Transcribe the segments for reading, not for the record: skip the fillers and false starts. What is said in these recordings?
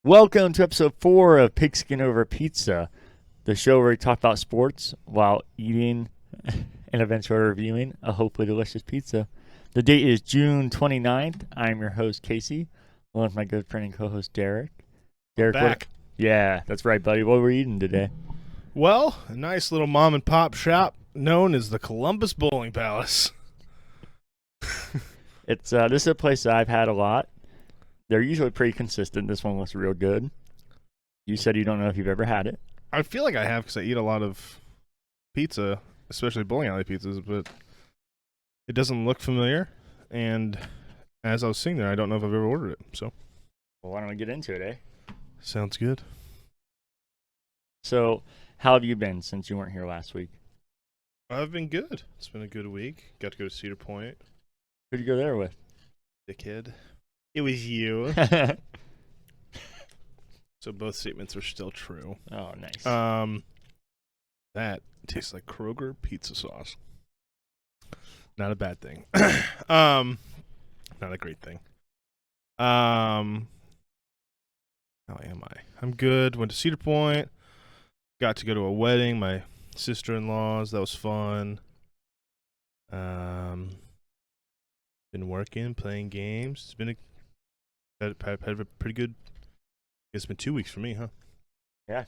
Welcome to episode 4 of Pigskin Over Pizza, the show where we talk about sports while eating and eventually reviewing a hopefully delicious pizza. The date is June 29th. I'm your host, Casey, along with my good friend and co-host, Derek. Derek, Back. Yeah, that's right, buddy. What were you eating today? Well, a nice little mom and pop shop known as the Columbus Bowling Palace. This is a place that I've had a lot. They're usually pretty consistent. This one looks real good. You said you don't know if you've ever had it. I feel like I have because I eat a lot of pizza, especially bowling alley pizzas, but it doesn't look familiar. And as I was sitting there, I don't know if I've ever ordered it. So, Well, why don't we get into it, eh? sounds good. So, how have you been since you weren't here last week? I've been good. It's been a good week. Got to go to Cedar Point. Who'd you go there with? The kid. It was you. So both statements are still true. Oh, nice. That tastes like Kroger pizza sauce. Not a bad thing. Not a great thing. How am I? I'm good. Went to Cedar Point. Got to go to a wedding. My sister-in-law's. That was fun. Been working, playing games. It's been had a pretty good. It's been 2 weeks for me, huh? Yeah.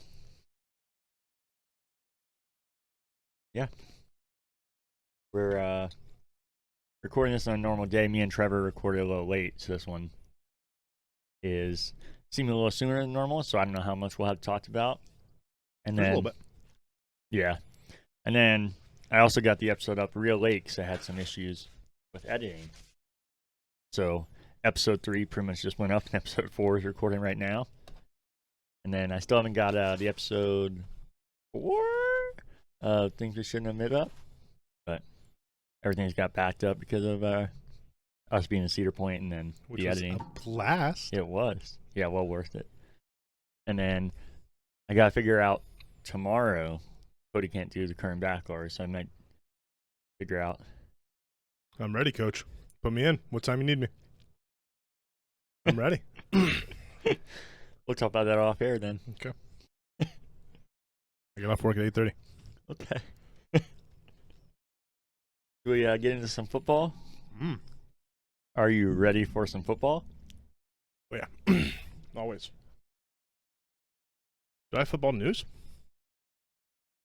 We're recording this on a normal day. Me and Trevor recorded a little late, so this one is seeming a little sooner than normal, so I don't know how much we'll have talked about. And Just then, a little bit. Yeah. And then I also got the episode up real late because I had some issues with editing. So episode 3 pretty much just went up, and episode 4 is recording right now. And then I still haven't got the episode 4 things we shouldn't have made up. But everything's got backed up because of us being in Cedar Point and then Which the was editing. a blast. It was. Yeah, well worth it. And then I got to figure out tomorrow. Cody can't do the current backlog, so I might figure out. I'm ready, Coach. Put me in. What time you need me? I'm ready. We'll talk about that off air then. Okay. I get off work at 8:30. Okay. Do we get into some football? Are you ready for some football? Oh, yeah. Always. Do I have football news?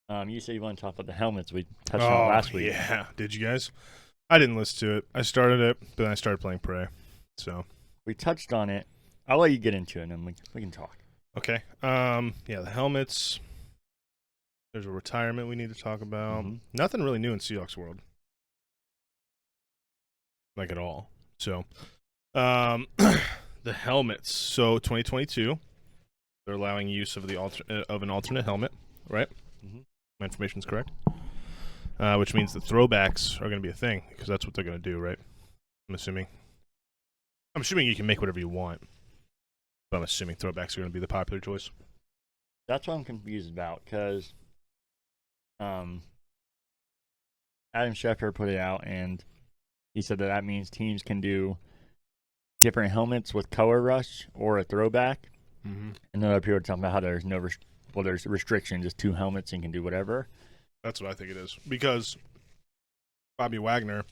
You said you want to talk about the helmets we touched on last week. Yeah. Did you guys? I didn't listen to it. I started it, but then I started playing Prey. So. We touched on it. I'll let you get into it, and then we can talk. Okay. Yeah, the helmets. There's a retirement we need to talk about. Mm-hmm. Nothing really new in Seahawks world. Like at all. So, the helmets. So 2022, they're allowing use of an alternate helmet, right? Mm-hmm. My information's correct. Which means the throwbacks are going to be a thing because that's what they're going to do, right? I'm assuming you can make whatever you want, but I'm assuming throwbacks are going to be the popular choice. That's what I'm confused about because Adam Schefter put it out, and he said that means teams can do different helmets with color rush or a throwback. Mm-hmm. And then other people are talking about how there's no there's a restriction, just 2 helmets and can do whatever. That's what I think it is. Because Bobby Wagner,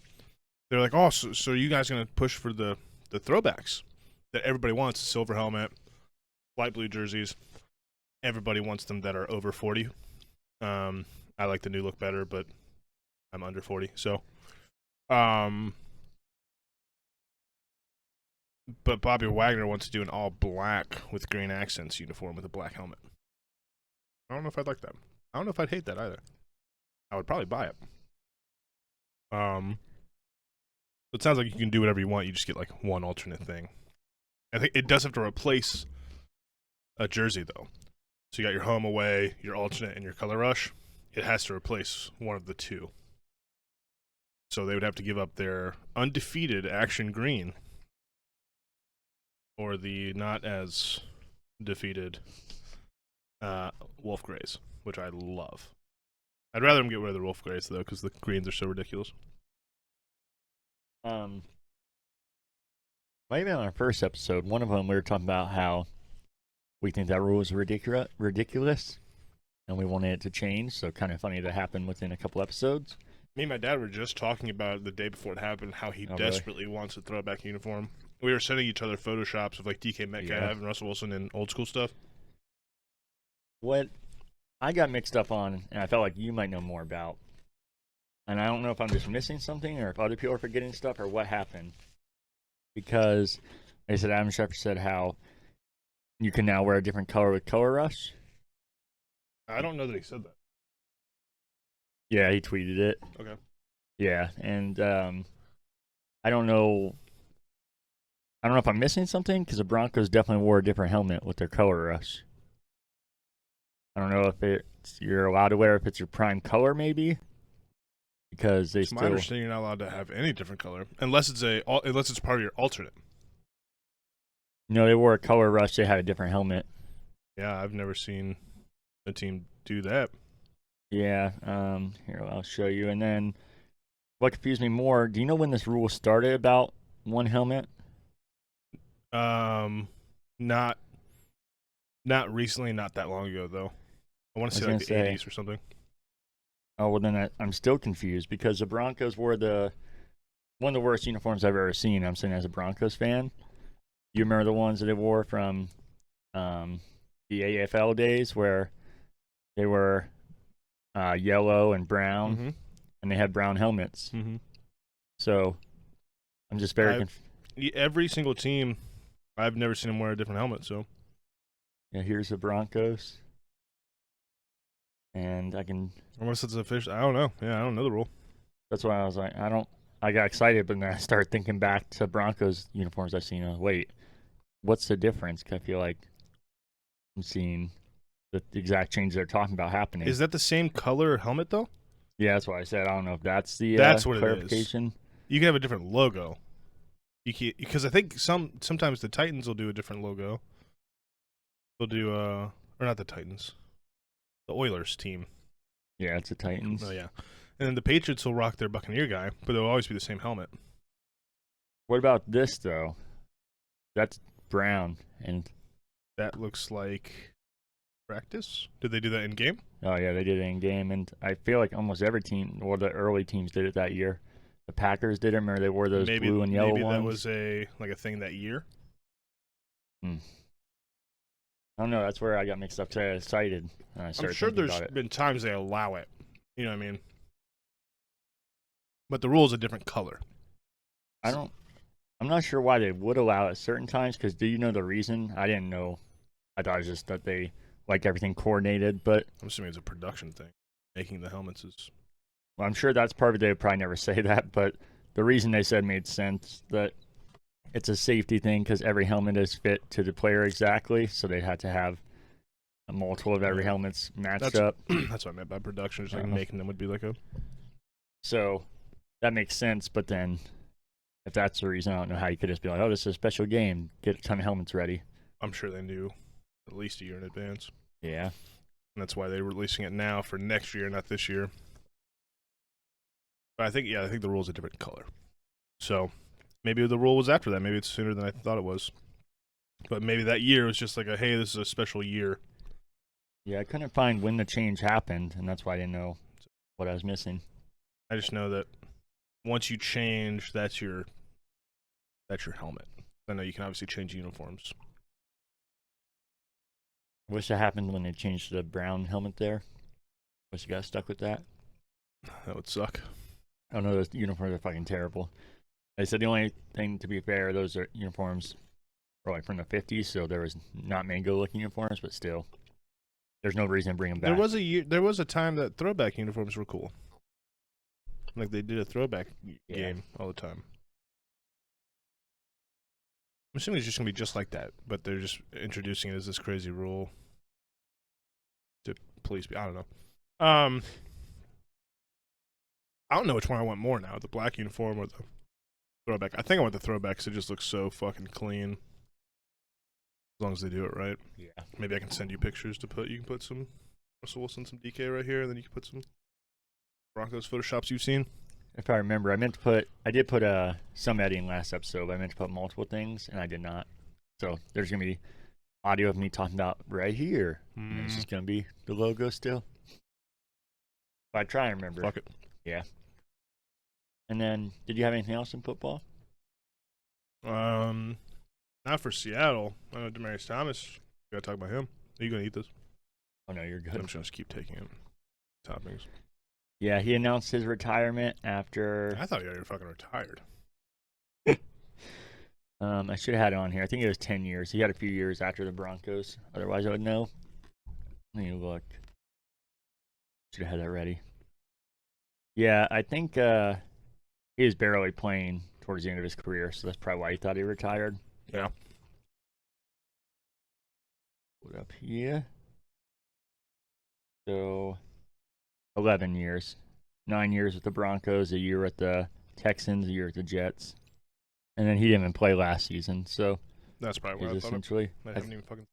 they're like, oh, so you guys going to push for the throwbacks that everybody wants, a silver helmet, light blue jerseys. Everybody wants them that are over 40. I like the new look better, but I'm under 40. So, but Bobby Wagner wants to do an all black with green accents uniform with a black helmet. I don't know if I'd like that. I don't know if I'd hate that either. I would probably buy it. It sounds like you can do whatever you want. You just get like one alternate thing. I think it does have to replace a jersey though. So you got your home away, your alternate, and your color rush. It has to replace one of the two. So they would have to give up their undefeated action green or the not as defeated wolf grays, which I love. I'd rather them get rid of the wolf grays though, because the greens are so ridiculous. Maybe on our first episode, one of them we were talking about how we think that rule is ridiculous, and we wanted it to change. So kind of funny that happened within a couple episodes. Me and my dad were just talking about it the day before it happened, how he Oh, desperately wants a throwback uniform. We were sending each other photoshops of like DK Metcalf and Russell Wilson and old school stuff. What I got mixed up on, and I felt like you might know more about, and I don't know if I'm just missing something or if other people are forgetting stuff or what happened. Because they said Adam Schefter said how you can now wear a different color with Color Rush. I don't know that he said that. Yeah, he tweeted it. Okay. Yeah, and I don't know. I don't know if I'm missing something because the Broncos definitely wore a different helmet with their Color Rush. I don't know if you're allowed to wear if it's your prime color, maybe, because they It's my still. understanding you're not allowed to have any different color unless it's part of your alternate. No, they wore a Color Rush. They had a different helmet. Yeah, I've never seen a team do that. Yeah. Here I'll show you. And then, what confused me more? Do you know when this rule started about one helmet? Not recently, not that long ago though. I want to say I like was the gonna say- 80s or something. Oh, well, then I'm still confused because the Broncos wore one of the worst uniforms I've ever seen. I'm saying as a Broncos fan. You remember the ones that they wore from the AFL days where they were yellow and brown, Mm-hmm. and they had brown helmets. Mm-hmm. So I'm just very confused. Every single team, I've never seen them wear a different helmet. So Yeah, here's the Broncos. And unless it's official, I don't know. Yeah, I don't know the rule. that's why I was like, I got excited, but then I started thinking back to Broncos uniforms I've seen. Wait, what's the difference? 'Cause I feel like I'm seeing the exact change they're talking about happening. Is that the same color helmet though? Yeah, that's why I said I don't know if that's the That's what clarification. it is. You can have a different logo. You can't, because I think sometimes the Titans will do a different logo. They'll do or not the Titans, the Oilers team. Yeah, it's the Titans. Oh yeah, and then the Patriots will rock their Buccaneer guy, but they'll always be the same helmet. What about this though? That's brown, and That looks like practice. Did they do that in game? oh yeah, they did it in game, and I feel like almost every team, or the early teams, did it that year. The Packers did it. Remember they wore those blue and yellow maybe ones. that was a thing that year. I don't know. That's where I got mixed up. Cause I got excited. And I I'm started sure thinking there's about it. been times they allow it. You know what I mean? But the rule is a different color. I'm not sure why they would allow it certain times. Because do you know the reason? I didn't know. I thought it was just that they like everything coordinated. But I'm assuming it's a production thing. Making the helmets is. well, I'm sure that's part of it. They would probably never say that. But the reason they said made sense. That it's a safety thing because every helmet is fit to the player exactly. So they had to have a multiple of every helmet's matched up. That's what I meant by production. Just like making them would be like a. So that makes sense. But then if that's the reason, I don't know how you could just be like, oh, this is a special game. Get a ton of helmets ready. I'm sure they knew at least a year in advance. Yeah. And that's why they're releasing it now for next year, not this year. But I think the rule is a different color. So maybe the rule was after that. Maybe it's sooner than I thought it was. But maybe that year was just like hey, this is a special year. Yeah, I couldn't find when the change happened, and that's why I didn't know what I was missing. I just know that once you change, that's your helmet. I know you can obviously change uniforms. I wish that happened when they changed the brown helmet there. Wish you got stuck with that. That would suck. I don't know, those uniforms are fucking terrible. They said the only thing, to be fair, those are uniforms were like from the 50s, so there was not many good-looking uniforms, but still, there's no reason to bring them back. There was a time that throwback uniforms were cool. Like they did a throwback game all the time. I'm assuming it's just gonna be just like that, but they're just introducing it as this crazy rule to police. I don't know. I don't know which one I want more now: the black uniform or the throwback. I think I want the throwback because it just looks so fucking clean. As long as they do it right. Yeah. Maybe I can send you pictures to put. You can put some Russell Wilson, some DK right here, and then you can put some Broncos photoshops you've seen. If I remember, I did put some editing last episode, but I meant to put multiple things, and I did not. So there's going to be audio of me talking about right here. And it's just going to be the logo still. But I try and remember. Fuck it. Yeah. And then, did you have anything else in football? Not for Seattle. I know Demaryius Thomas. You gotta talk about him. Are you gonna eat this? Oh, no, you're good. I'm just gonna keep taking it. Toppings. Yeah, he announced his retirement after... I thought you already fucking retired. I should have had it on here. I think it was 10 years. He had a few years after the Broncos. Otherwise, I would know. Let me look. Should have had that ready. Yeah, I think he was barely playing towards the end of his career, so that's probably why he thought he retired. Yeah. Put up here. So, 11 years. 9 years with the Broncos, a year with the Texans, a year with the Jets. And then he didn't even play last season, so That's probably why I he's thought essentially... I haven't even fucking.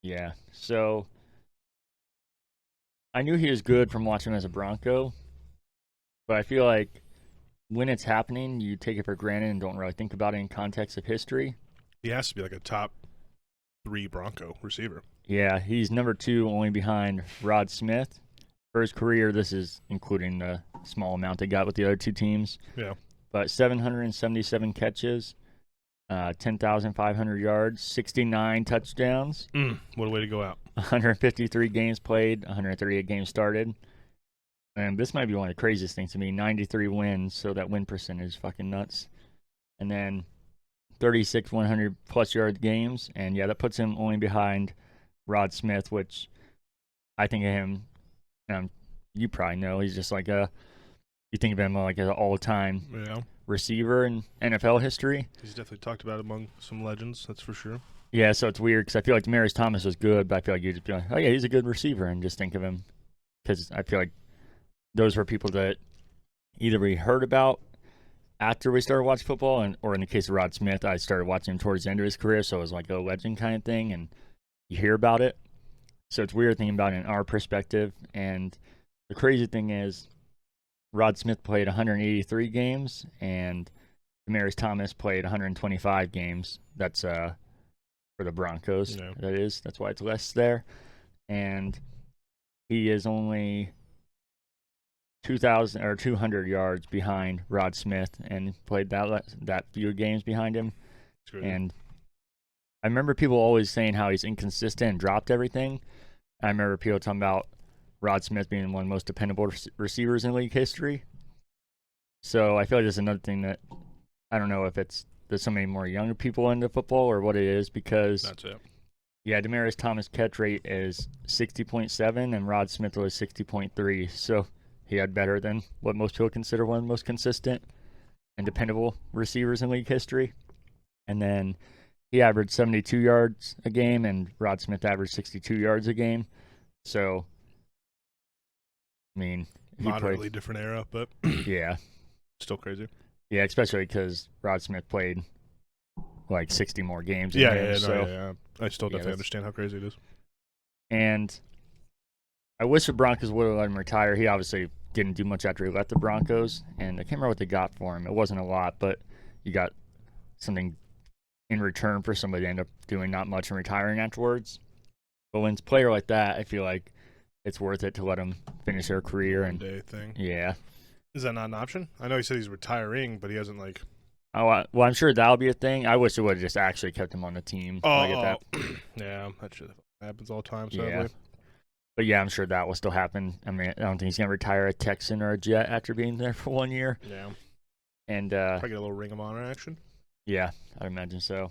Yeah, so I knew he was good from watching him as a Bronco, but I feel like when it's happening, you take it for granted and don't really think about it in context of history. He has to be like a top 3 Bronco receiver. Yeah, he's number 2, only behind Rod Smith. For his career, this is including the small amount they got with the other 2 teams. Yeah. But 777 catches, 10,500 yards, 69 touchdowns, What a way to go out. 153 games played, 138 games started. And this might be one of the craziest things to me, 93 wins, so that win percentage is fucking nuts. And then 36 100-plus yard games, and yeah, that puts him only behind Rod Smith, which I think of him, you probably know, he's just like you think of him like an all-time receiver in NFL history. He's definitely talked about among some legends, that's for sure. Yeah, so it's weird because I feel like Demaryius Thomas was good, but I feel like you'd just be like, oh yeah, he's a good receiver, and just think of him because I feel like those were people that either we heard about after we started watching football, or in the case of Rod Smith, I started watching him towards the end of his career, so it was like a legend kind of thing, and you hear about it. So it's weird thinking about it in our perspective, and the crazy thing is Rod Smith played 183 games, and Demaryius Thomas played 125 games. That's for the Broncos. Yeah. That is. That's why it's less there. And he is only 200 yards behind Rod Smith, and played that few games behind him. And I remember people always saying how he's inconsistent and dropped everything. I remember people talking about Rod Smith being one of the most dependable receivers in league history. So I feel like there's another thing that I don't know if there's so many more younger people into football or what it is, because that's it. Yeah, Demaryius Thomas' catch rate is 60.7 and Rod Smith was 60.3. So he had better than what most people consider one of the most consistent and dependable receivers in league history. And then he averaged 72 yards a game, and Rod Smith averaged 62 yards a game. So, I mean, moderately different era, but yeah, still crazy. Yeah, especially because Rod Smith played like 60 more games. Yeah, so, I still definitely understand how crazy it is. And I wish the Broncos would have let him retire. He obviously didn't do much after he left the Broncos, and I can't remember what they got for him. It wasn't a lot, but you got something in return for somebody to end up doing not much and retiring afterwards. But when it's a player like that, I feel like it's worth it to let him finish their career. And day thing. Yeah. Is that not an option? I know he said he's retiring, but he hasn't like. Oh, well, I'm sure that'll be a thing. I wish it would have just actually kept him on the team. Yeah, that shit happens all the time, sadly. Yeah. But yeah, I'm sure that will still happen. I mean, I don't think he's going to retire a Texan or a Jet after being there for 1 year. Yeah. And probably get a little Ring of Honor action. Yeah, I'd imagine so.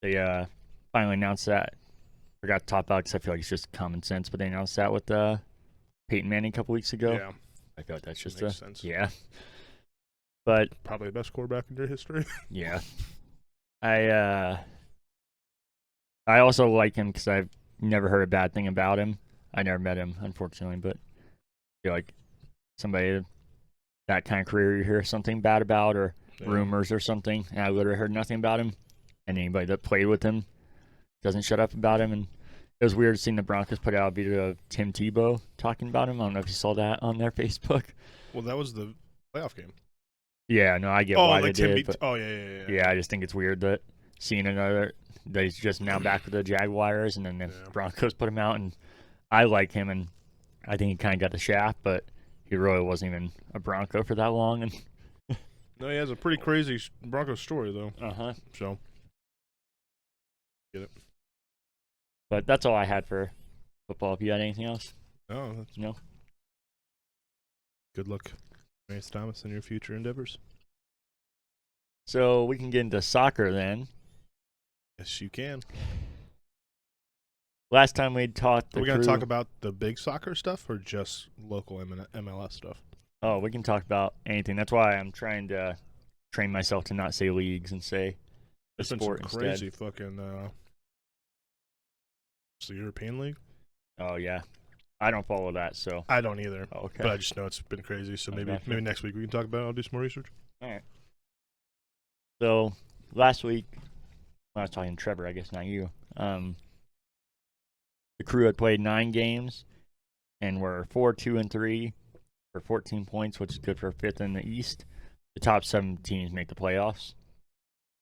They finally announced that. Forgot to talk about it because I feel like it's just common sense, but they announced that with Peyton Manning a couple weeks ago. Yeah. I feel like that's just makes sense. Yeah. But probably the best quarterback in their history. Yeah. I also like him because I've never heard a bad thing about him. I never met him, unfortunately, but I feel like somebody that kind of career you hear something bad about or rumors or something, and I literally heard nothing about him, and anybody that played with him doesn't shut up about him. And it was weird seeing the Broncos put out a video of Tim Tebow talking about him. I don't know if you saw that on their Facebook. Well, that was the playoff game. Yeah, no, I get why they did. Yeah. Yeah, I just think it's weird that seeing another. He's just now back with the Jaguars, and then the Yeah. Broncos put him out, and I like him, and I think he kind of got the shaft, but he really wasn't even a Bronco for that long. And No, he has a pretty crazy Broncos story though. So get it. But that's all I had for football. If you had anything else, No, that's no. good luck, Lance Thomas, in your future endeavors. So we can get into soccer then. Yes, you can. Last time we talked, Are we going to talk about the big soccer stuff or just local MLS stuff? Oh, we can talk about anything. That's why I'm trying to train myself to not say leagues and say the There's been sport some crazy fucking. It's the European League. Oh yeah, I don't follow that, so I don't either, okay. but I just know it's been crazy. So maybe next week we can talk about it. I'll do some more research. All right. So last week, when I was talking to Trevor, I guess not you. The Crew had played 9 games and were 4-2-3 for 14 points, which is good for 5th in the East. The top 7 teams make the playoffs.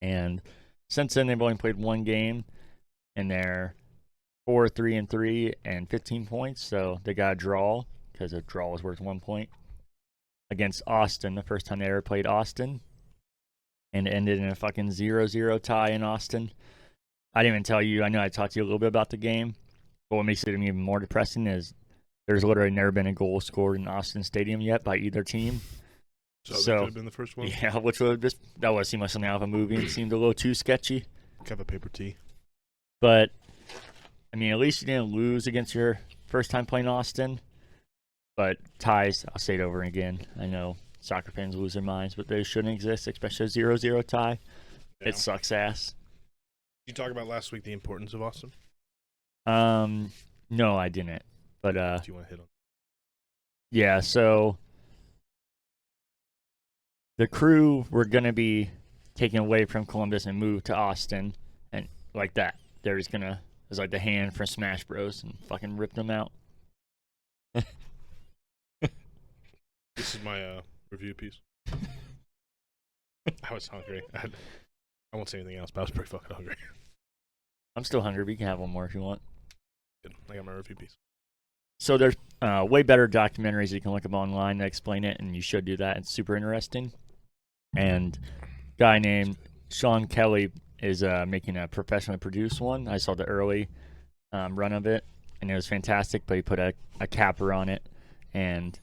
And since then, they've only played 1 game, and they're 4-3-3 and 15 points. So they got a draw because a draw was worth 1 point against Austin, the first time they ever played Austin. And it ended in a fucking 0-0 tie in Austin. I didn't even tell you. I know I talked to you a little bit about the game. But what makes it even more depressing is there's literally never been a goal scored in Austin Stadium yet by either team. So that could have been the first one. Yeah, which would just that would seem like something out of a movie and seemed a little too sketchy. Have a paper T. But I mean, at least you didn't lose against your first time playing Austin. But ties, I'll say it over again. I know soccer fans lose their minds, but they shouldn't exist, especially a 0-0 tie. Yeah. It sucks ass. Did you talk about last week the importance of Austin? No, I didn't. But Do you want to hit on? yeah, so the Crew were gonna be taken away from Columbus and moved to Austin, and like that, they're just gonna it was like the hand from Smash Bros. And fucking ripped them out. This is my review piece. I was hungry. I won't say anything else, but I was pretty fucking hungry. I'm still hungry, but you can have one more if you want. Good. I got my review piece. So there's way better documentaries you can look up online that explain it, and you should do that. It's super interesting. And a guy named Sean Kelly is making a professionally produced one. I saw the early run of it, and it was fantastic, but he put a capper on it, and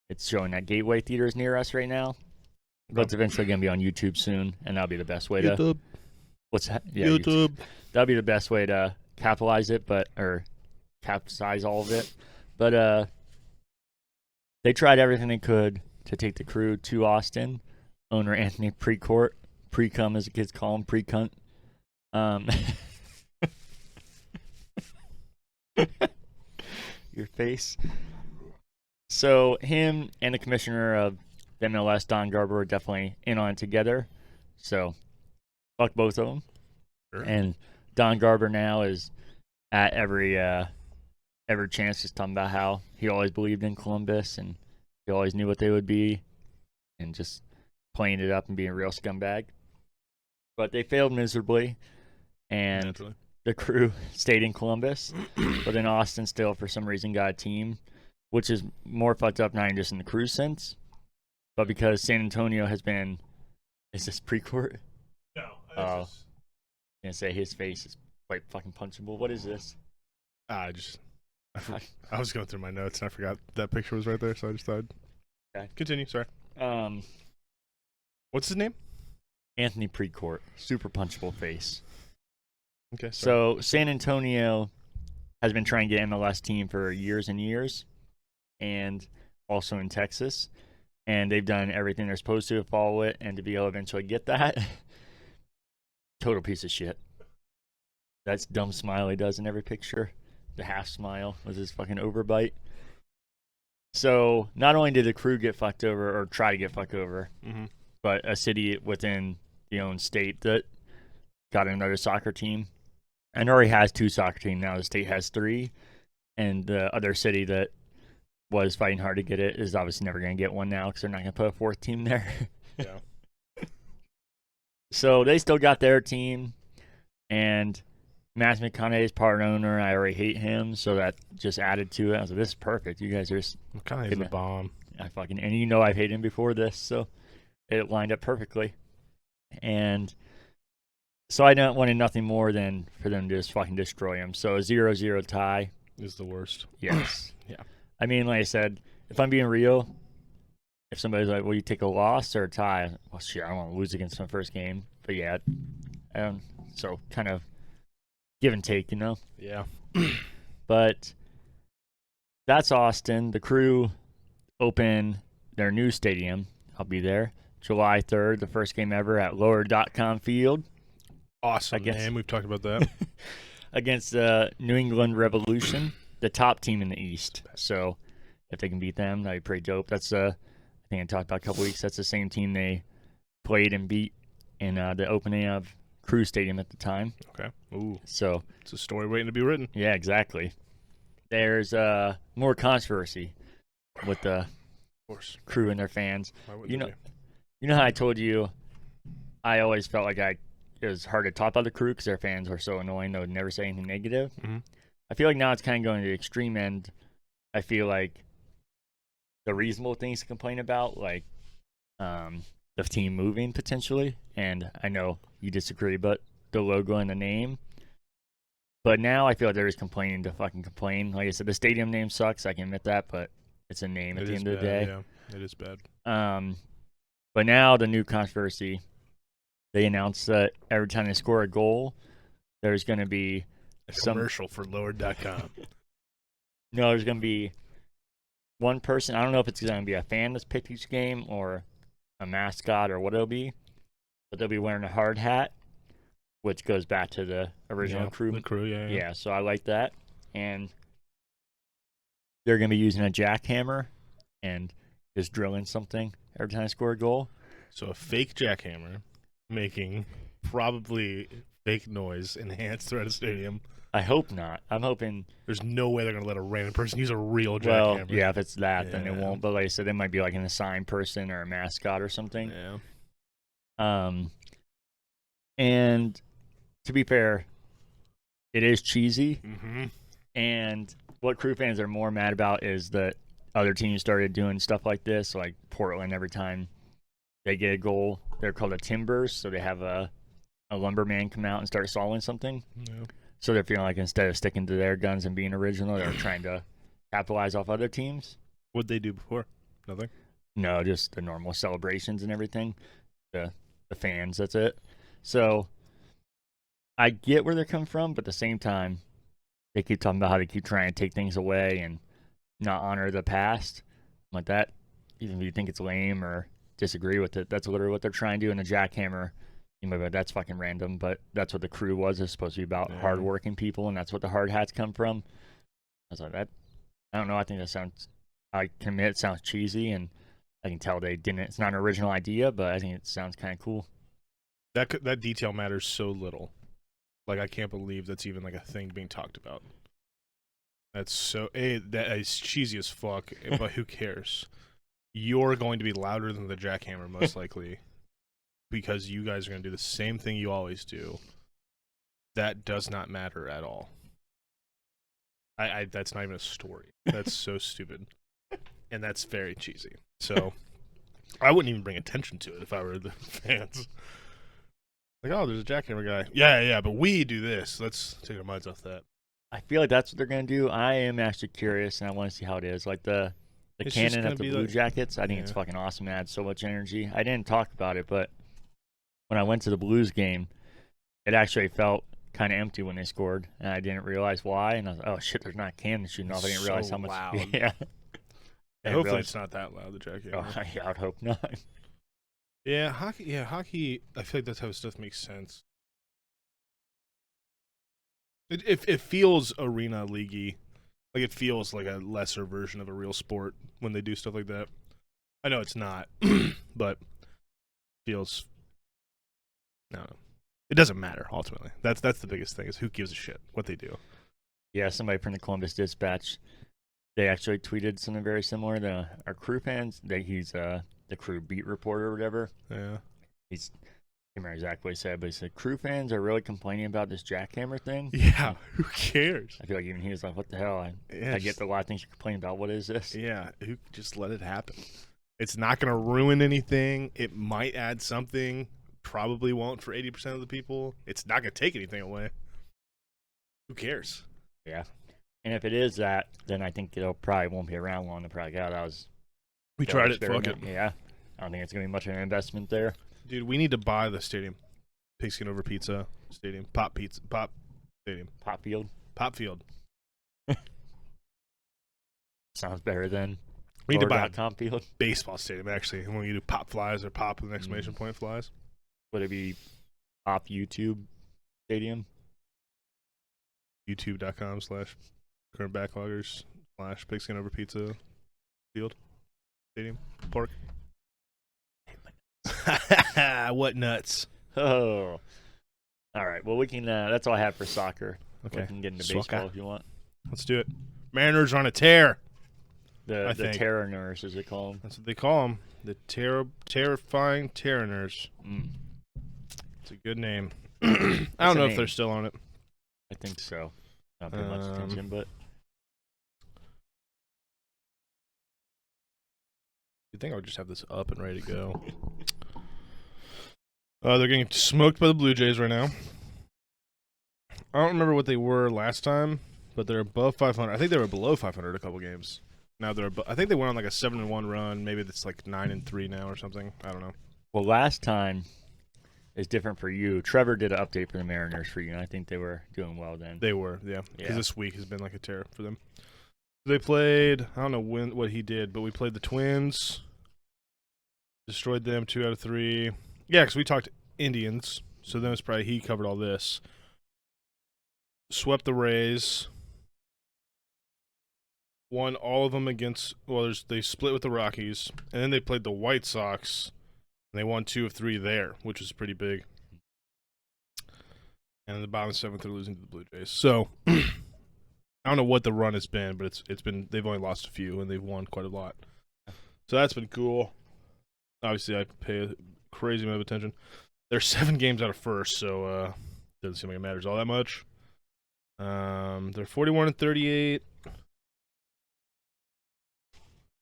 it's showing at Gateway Theaters near us right now. But it's eventually going to be on YouTube soon, and that'll be the best way YouTube. What's that? Yeah, YouTube. That'll be the best way to capitalize it, or capsize all of it. But they tried everything they could to take the Crew to Austin. Owner Anthony Precourt, Precum as the kids call him, Precunt. Your face. So him and the commissioner of the MLS, Don Garber, are definitely in on it together. So fuck both of them. Sure. And Don Garber now is at every chance just talking about how he always believed in Columbus and he always knew what they would be, and just playing it up and being a real scumbag. But they failed miserably, and Naturally. the Crew stayed in Columbus, but in Austin still for some reason got a team, which is more fucked up not even just in the Crew sense, but because San Antonio has been. Is this Precourt? No. I'm gonna say his face is quite fucking punchable. What is this? I was going through my notes and I forgot that picture was right there, so I just thought. Okay. Continue. Sorry. What's his name? Anthony Precourt, super punchable face. Okay. Sorry. So San Antonio has been trying to get MLS team for years and years, and also in Texas, and they've done everything they're supposed to follow it and to be able to eventually get that. Total piece of shit. That's dumb smile he does in every picture. The half smile was his fucking overbite. So not only did the Crew get fucked over or try to get fucked over, but a city within the own state that got another soccer team and already has 2 soccer teams now. The state has 3, and the other city that was fighting hard to get it is obviously never going to get one now because they're not going to put a 4th team there. Yeah. So they still got their team, And Matthew McConaughey's part owner, I already hate him, so that just added to it. I was like, this is perfect. You guys are just McConaughey's the bomb. and you know I've hated him before this, so it lined up perfectly. And so I wanted nothing more than for them to just fucking destroy him. So a 0-0 tie is the worst. Yes. Yeah. I mean, like I said, if I'm being real, if somebody's like, "Will you take a loss or a tie?" Well, shit, I don't want to lose against my first game. But yeah, so kind of give and take, you know. Yeah. But that's Austin. The Crew open their new stadium. I'll be there July 3rd, the first game ever at Lower.com Field. Awesome name. We've talked about that. Against the New England Revolution, the top team in the East. So if they can beat them, that'd be pretty dope. That's I think I talked about a couple weeks. That's the same team they played and beat in the opening of Crew Stadium at the time. Okay. Ooh. So it's a story waiting to be written. Yeah, exactly. There's more controversy with the Crew and their fans. You know how I told you I always felt like it was hard to talk about the Crew because their fans were so annoying. They would never say anything negative. Mm-hmm. I feel like now it's kind of going to the extreme end. I feel like the reasonable things to complain about, like the team moving potentially, and I know you disagree, but the logo and the name. But now I feel like they're just complaining to fucking complain. Like I said, the stadium name sucks. I can admit that, but it's a name at the end of the day. Yeah, it is bad. But now the new controversy. They announced that every time they score a goal, there's going to be a commercial for Lower.com. No, there's going to be one person. I don't know if it's going to be a fan that's picked each game or a mascot or what it'll be, but they'll be wearing a hard hat, which goes back to the original Crew. The Crew, yeah. Yeah, so I like that. And they're going to be using a jackhammer and just drilling something every time they score a goal. So a fake jackhammer making probably fake noise enhanced throughout a stadium. I hope not. I'm hoping there's no way they're going to let a random person use a real jackhammer. Well, yeah, if it's that, then it won't. But like I said, it might be like an assigned person or a mascot or something. Yeah. And to be fair, it is cheesy. Mm-hmm. And what Crew fans are more mad about is that other teams started doing stuff like this, like Portland. Every time they get a goal, they're called a Timbers, so they have a lumberman come out and start sawing something. Yeah. So they're feeling like instead of sticking to their guns and being original, they're trying to capitalize off other teams. What'd they do before? Nothing? No, just the normal celebrations and everything. The fans, that's it. So I get where they're coming from, but at the same time, they keep talking about how they keep trying to take things away and not honor the past. Like that, even if you think it's lame or disagree with it, that's literally what they're trying to do in the jackhammer. You might be like, that's fucking random, but that's what the Crew was. It's supposed to be about hardworking people, and that's what the hard hats come from. I was like, that. I don't know. I think that sounds. I can admit it sounds cheesy, and I can tell they didn't. It's not an original idea, but I think it sounds kind of cool. That detail matters so little. Like I can't believe that's even like a thing being talked about. That's so. That is cheesy as fuck. But who cares? You're going to be louder than the jackhammer, most likely. Because you guys are going to do the same thing you always do. That does not matter at all. That's not even a story. That's so stupid. And that's very cheesy. So, I wouldn't even bring attention to it if I were the fans. Like, oh, there's a jackhammer guy. Yeah, but we do this. Let's take our minds off that. I feel like that's what they're going to do. I am actually curious, and I want to see how it is. Like the cannon of the Blue Jackets, I think it's fucking awesome. It adds so much energy. I didn't talk about it, but when I went to the Blues game, it actually felt kind of empty when they scored, and I didn't realize why. And I was like, oh shit, there's not a cannon shooting off. I didn't realize how much. Loud. Yeah. Hopefully it's not that loud, the jackhammer. Oh, yeah, I would hope not. Yeah, hockey. I feel like that type of stuff makes sense. It feels arena leaguey, like it feels like a lesser version of a real sport when they do stuff like that. I know it's not, but it feels. No, it doesn't matter ultimately. That's the biggest thing is who gives a shit what they do. Yeah, somebody from the Columbus Dispatch, they actually tweeted something very similar to our Crew fans. He's the Crew beat reporter or whatever. Yeah, he's remember exactly what he said, but he said crew fans are really complaining about this jackhammer thing. Yeah, who cares? I feel like even he was like, "What the hell?" Yeah, I get a lot of things you're complaining about. What is this? yeah, who just let it happen. It's not going to ruin anything. It might add something. Probably won't for 80% of the people. It's not going to take anything away. Who cares? Yeah. And if it is that, then I think it'll probably won't be around long. They'll probably go, that was We tried it. Fuck it. Yeah. I don't think it's gonna be much of an investment there. Dude, we need to buy the stadium. Pigskin Over Pizza Stadium. Pop Stadium. Pop field Pop Field. sounds better than We need to buy a .com field. baseball stadium, actually. When you do pop flies or pop with an exclamation point flies. Would it be Pop YouTube Stadium? YouTube.com/current backloggers/Pigskin Over Pizza Field Stadium Park. What nuts? Oh. All right. Well, we can. That's all I have for soccer. Okay. We can get into Soccer. baseball if you want. Let's do it. Mariners are on a tear. The think. terror nurse, as they call them. That's what they call them. The terrifying Terraners. It's a good name. I don't know if they're still on it. I think so. Not paying much attention, but You think I would just have this up and ready to go? They're getting smoked by the Blue Jays right now. I don't remember what they were last time, but they're above 500. I think they were below 500 a couple games. Now they're. I think they went on like a 7-1 run. Maybe it's like 9-3 now or something. I don't know. well, last time is different for you. Trevor did an update for the Mariners for you, and I think they were doing well then. They were, yeah. Because Yeah. this week has been like a tear for them. They played. I don't know what he did, but we played the Twins. Destroyed them 2 out of 3. Yeah, because we talked Indians, so then it's probably he covered all this. Swept the Rays. Won all of them against. Well, they split with the Rockies, and then they played the White Sox, and they won 2 of 3 there, which was pretty big. And in the bottom 7th, they're losing to the Blue Jays. So I don't know what the run has been, but it's been. They've only lost a few, and they've won quite a lot. So that's been cool. Obviously, I pay a crazy amount of attention. They're 7 games out of first, so doesn't seem like it matters all that much. They're 41-38.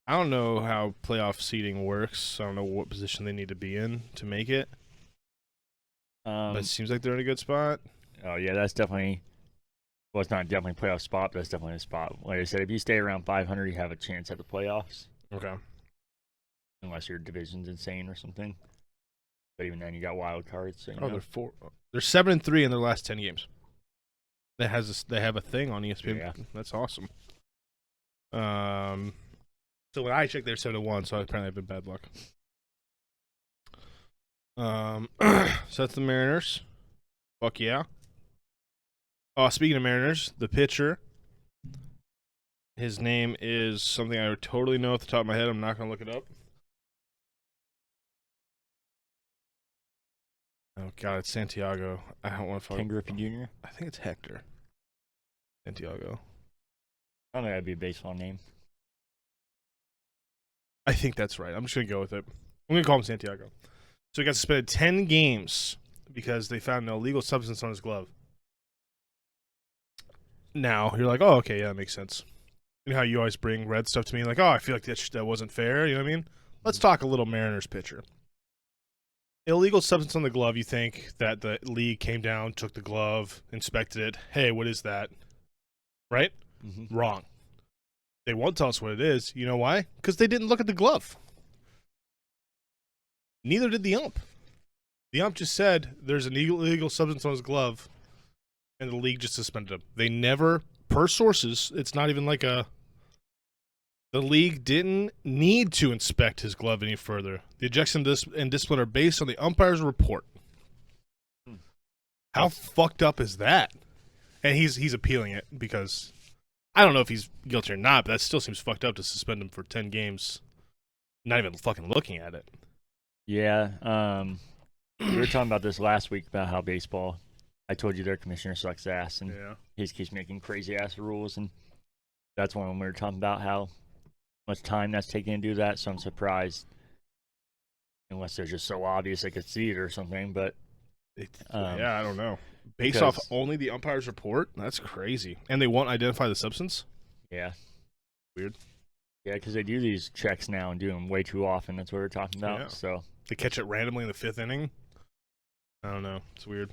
I don't know how playoff seeding works. I don't know what position they need to be in to make it. But it seems like they're in a good spot. Oh yeah, that's definitely. Well, it's not definitely a playoff spot, but it's definitely a spot. Like I said, if you stay around 500, you have a chance at the playoffs. Okay. Unless your division's insane or something. But even then, you got wild cards. So, They're 7-3 in their last 10 games. They have a thing on ESPN. Yeah. That's awesome. So when I checked, they're 7-1. So apparently I've been bad luck. So that's the Mariners. Fuck yeah. Oh, speaking of Mariners, the pitcher. His name is something I totally know off the top of my head. I'm not gonna look it up. Oh God, it's Santiago. I don't want to. Ken Griffey Jr. I think it's Hector. Santiago. I don't think that'd be a baseball name. I think that's right. I'm just gonna go with it. I'm gonna call him Santiago. So he got suspended 10 games because they found an illegal substance on his glove. Now you're like, oh, okay, yeah, that makes sense. You know how you always bring red stuff to me, like, oh, I feel like that wasn't fair. You know what I mean? Let's talk a little Mariners pitcher. Illegal substance on the glove. You think that the league came down, took the glove, inspected it. Hey, what is that? Right? Mm-hmm. Wrong. They won't tell us what it is. You know why? Because they didn't look at the glove. Neither did the ump. The ump just said there's an illegal substance on his glove, and the league just suspended him. They never, per sources, it's not even like a. The league didn't need to inspect his glove any further. The ejection and discipline are based on the umpire's report. How fucked up is that? And he's appealing it because I don't know if he's guilty or not, but that still seems fucked up to suspend him for 10 games, not even fucking looking at it. Yeah. We were talking about this last week about how baseball. I told you their commissioner sucks ass, and he just keeps making crazy ass rules, and that's when we were talking about how much time that's taking to do that. So I'm surprised unless they're just so obvious I could see it or something. But Yeah, I don't know. Based off because- only the umpire's report, that's crazy. And they won't identify the substance. yeah, Weird. yeah, because they do these checks now and do them way too often. That's what we're talking about. Yeah. So They catch it randomly in the 5th inning. I don't know. It's weird.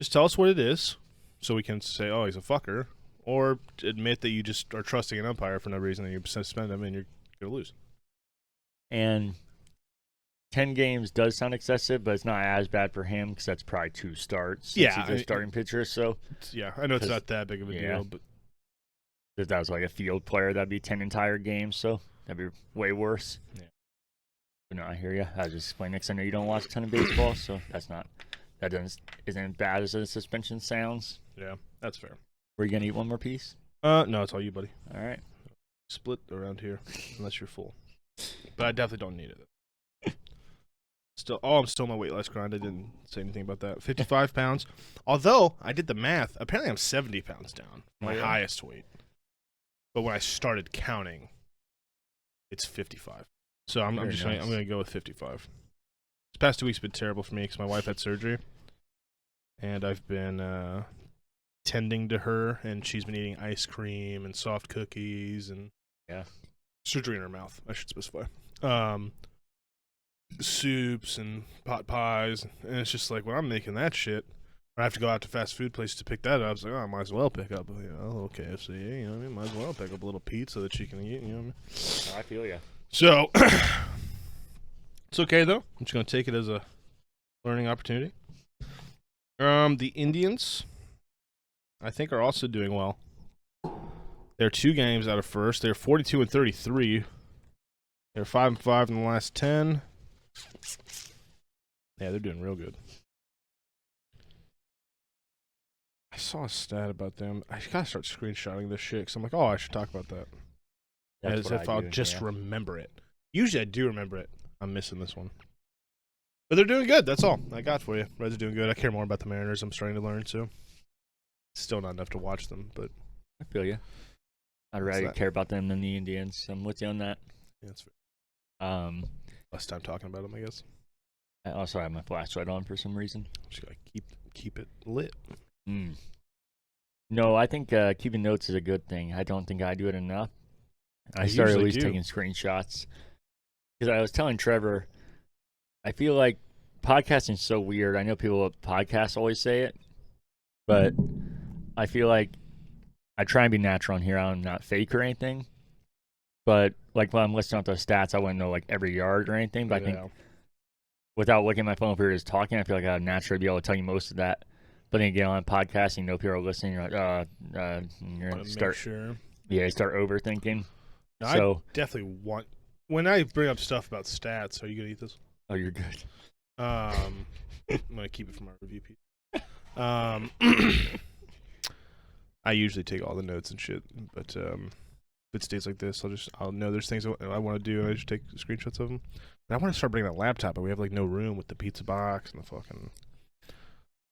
Just tell us what it is, so we can say, "Oh, he's a fucker," or admit that you just are trusting an umpire for no reason and you suspend him and you're gonna lose. and 10 games does sound excessive, but it's not as bad for him because that's probably 2 starts. Since Yeah, he's a starting pitcher. So Yeah, I know it's 'Cause- not that big of a yeah. deal, but if that was like a field player, that'd be 10 entire games. So that'd be way worse. Yeah. But no, I hear you. I was just explaining next. I know you don't watch a ton of baseball, so that isn't as bad as a suspension sounds. yeah, that's fair. Were you gonna eat one more piece? No, it's all you, buddy. All right. Split around here, unless you're full. But I definitely don't need it. I'm still on my weight loss grind. I didn't say anything about that. 55 pounds. Although I did the math, apparently I'm 70 pounds down, my Yeah. highest weight. But when I started counting, it's 55. So I'm Very just nice. I'm gonna go with 55. This past 2 weeks have been terrible for me because my wife had surgery, and I've been tending to her, and she's been eating ice cream and soft cookies and Yeah. surgery in her mouth. I should specify. Soups and pot pies, and it's just like when I'm making that shit, I have to go out to fast food places to pick that up. I was like, oh, I might as well pick up, a little KFC. You know what I mean? Might as well pick up a little pizza that she can eat. You know what I mean? I feel you. So it's okay though. I'm just gonna take it as a learning opportunity. The Indians, I think, are also doing well. They're 2 games out of first. They're 42-33. They're 5-5 in the last 10. Yeah, they're doing real good. I saw a stat about them. I gotta start screenshotting this shit because I'm like, oh, I should talk about that. That's As what if I I'll do, just yeah. remember it. Usually I do remember it. I'm missing this one. But they're doing good. That's all I got for you. Reds are doing good. I care more about the Mariners. I'm starting to learn, too. Still not enough to watch them, but I feel you. I'd rather that? care about them than the Indians. I'm with you on that. yeah, it's fair. Um, Less time talking about them, I guess. I also have my flashlight on for some reason. Just gotta keep it lit. No, I think keeping notes is a good thing. I don't think I do it enough. I I started at usually least do. taking screenshots because I was telling Trevor, I feel like podcasting is so weird. I know people at podcasts always say it, but I feel like I try and be natural on here. I'm not fake or anything. But like when I'm listening to the stats, I wouldn't know like every yard or anything. But I think without looking at my phone if we were just talking, I feel like I'd naturally be able to tell you most of that. But then again, on podcasting, you know people are listening. You're like, and you're Want gonna to start, make sure. yeah, you start overthinking. No, So, I definitely want. When I bring up stuff about stats, are you gonna eat this? oh, you're good. I'm gonna keep it from our review piece. I usually take all the notes and shit, but if it stays like this, I'll know there's things I want to do, and I just take screenshots of them. And I want to start bringing a laptop, but we have like no room with the pizza box and the fucking.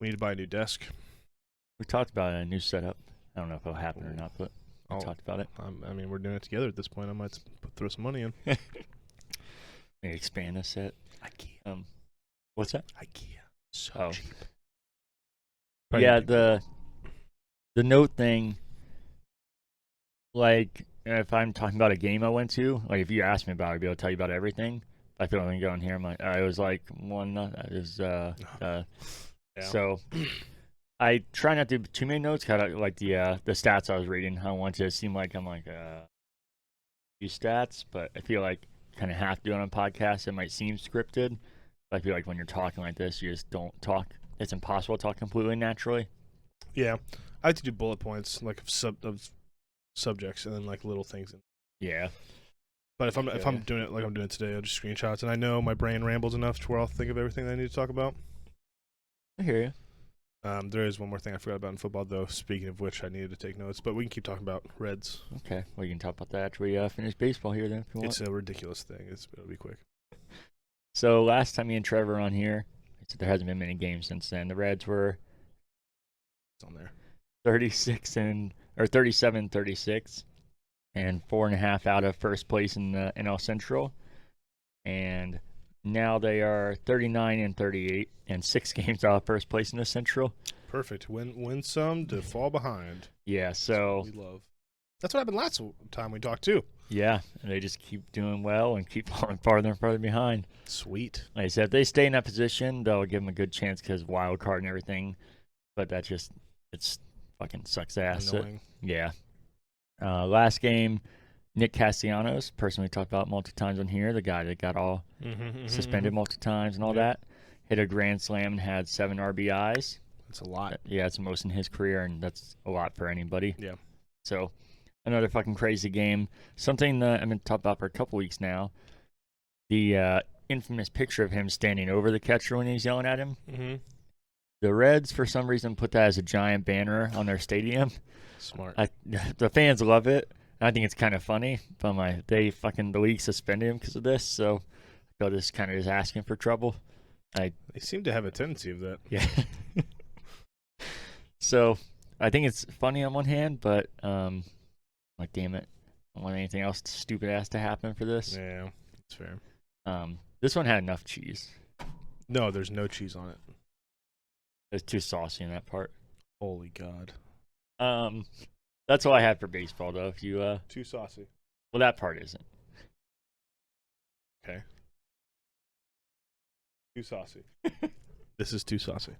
We need to buy a new desk. We talked about a new setup. I don't know if it'll happen or not, but we I'll- talked about it. I mean, we're doing it together at this point. I might throw some money in. Maybe expand the set. IKEA. What's that? IKEA. So Oh. cheap. Yeah, the note thing. Like, if I'm talking about a game I went to, like if you ask me about it, I'd be able to tell you about everything. I feel like going here, I'm like, it was like one. It was Yeah. So I try not to do too many notes. Kind of like the stats I was reading. I want to seem like I'm like few stats, but I feel like kind of have to do it on a podcast. It might seem scripted, but I feel like when you're talking like this, you just don't talk. It's impossible to talk completely naturally. Yeah, I like to do bullet points like of subjects and then like little things. Yeah. But if I'm Yeah. doing it like I'm doing today, I'll just screenshots, and I know my brain rambles enough to where I'll think of everything that I need to talk about. I hear you. There is one more thing I forgot about in football, though. Speaking of which, I needed to take notes, but we can keep talking about Reds. Okay. Well, you can talk about that after we finish baseball here then if you want. It's a ridiculous thing. It'll be quick. So last time me and Trevor were on here, there hasn't been many games since then. The Reds were It's on there. 37-36 and 4.5 out of first place in the NL Central. and now they are 39-38 and 6 games out of first place in the Central. Perfect. Win some to fall behind. Yeah, That's so what we love. That's what happened last time we talked too. yeah, and they just keep doing well and keep falling farther and farther behind. Sweet. Like I said, if they stay in that position, they'll give them a good chance because wild card and everything. But that just it's fucking sucks ass. Annoying. Yeah. Last game, Nick Castellanos, person we talked about multiple times on here, the guy that got all suspended multiple times and all that, hit a grand slam and had 7 RBIs. That's a lot. Yeah, it's the most in his career, and that's a lot for anybody. Yeah. So, another fucking crazy game. Something that I've been talking about for a couple weeks now. The infamous picture of him standing over the catcher when he's yelling at him. Mm-hmm. The Reds, for some reason, put that as a giant banner on their stadium. Smart. The fans love it. I think it's kind of funny, but the league suspended him because of this, so I feel this kind of is asking for trouble. They seem to have a tendency of that. Yeah. So I think it's funny on one hand, but like, damn it, I don't want anything else stupid ass to happen for this. Yeah, that's fair. This one had enough cheese. No, there's no cheese on it. It's too saucy in that part. Holy God. That's all I had for baseball, though. If you Too saucy. well, that part isn't. Okay. Too saucy. This is too saucy.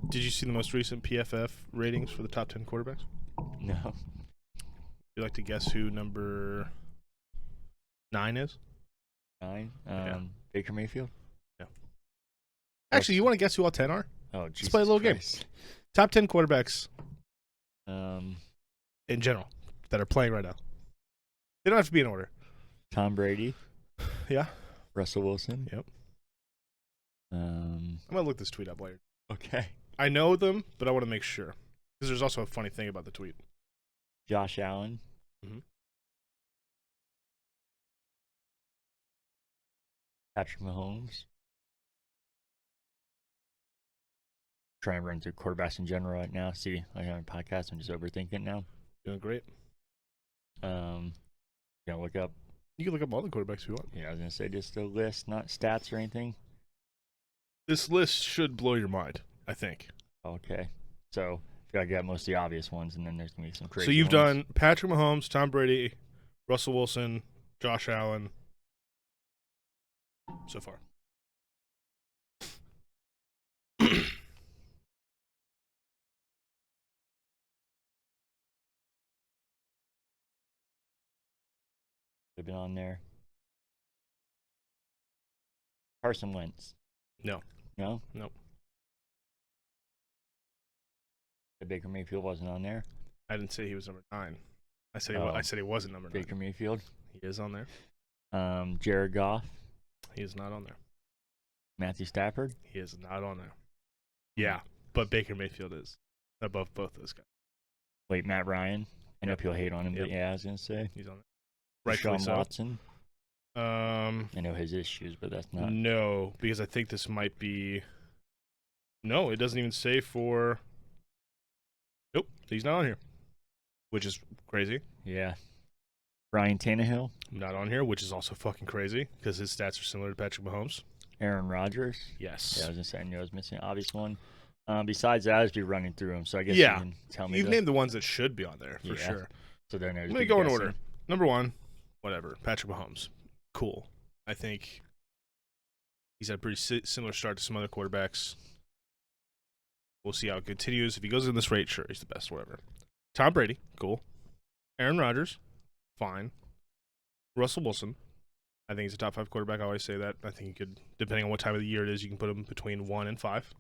Did you see the most recent PFF ratings for the top 10 quarterbacks? No. Would you like to guess who number 9 is? 9. Yeah. Baker Mayfield. Actually, you want to guess who all 10 are? Oh, Jesus Let's play a little Christ. game. Top 10 quarterbacks game. in general that are playing right now. They don't have to be in order. Tom Brady. Yeah. Russell Wilson. Yep. Um. I'm going to look this tweet up later. Okay. I know them, but I want to make sure. Because there's also a funny thing about the tweet. Josh Allen. Mhm. Patrick Mahomes. Trying to run through quarterbacks in general right now. See, like on a podcast, I'm just overthinking now. Doing great. Gonna look up. You can look up all the quarterbacks if you want. Yeah, I was gonna say just a list, not stats or anything. This list should blow your mind, I think. Okay, so I feel like I got most of the obvious ones, and then there's gonna be some crazy. So you've ones. done Patrick Mahomes, Tom Brady, Russell Wilson, Josh Allen so far. They've been on there. Carson Wentz. No. No. Nope. The Baker Mayfield wasn't on there. I didn't say he was number 9. I said Oh. I said he wasn't number 9. Baker Mayfield. He is on there. Jared Goff. He is not on there. Matthew Stafford. He is not on there. Yeah, but Baker Mayfield is above both those guys. Wait, Matt Ryan. I know Yep. people hate on him, Yep. but yeah, I was gonna say. He's on there. Rightfully Deshaun so. Watson. I know his issues, but that's not. No, because I think this might be. No, it doesn't even say for. Nope, he's not on here, which is crazy. Yeah. Ryan Tannehill. Not on here, which is also fucking crazy because his stats are similar to Patrick Mahomes. Aaron Rodgers. Yes. Yeah, I was gonna say I knew I was missing an obvious one. Besides that, I'd just be running through them. So I guess Yeah. you can tell me. You've named the ones that should be on there for Yeah. sure. So then Let me go in order. Number 1, whatever, Patrick Mahomes. Cool. I think he's had a pretty similar start to some other quarterbacks. We'll see how it continues. If he goes in this rate, sure, he's the best, whatever. Tom Brady, cool. Aaron Rodgers, fine. Russell Wilson, I think he's a top 5 quarterback. I always say that. I think you could, depending on what time of the year it is, you can put him between 1 and 5.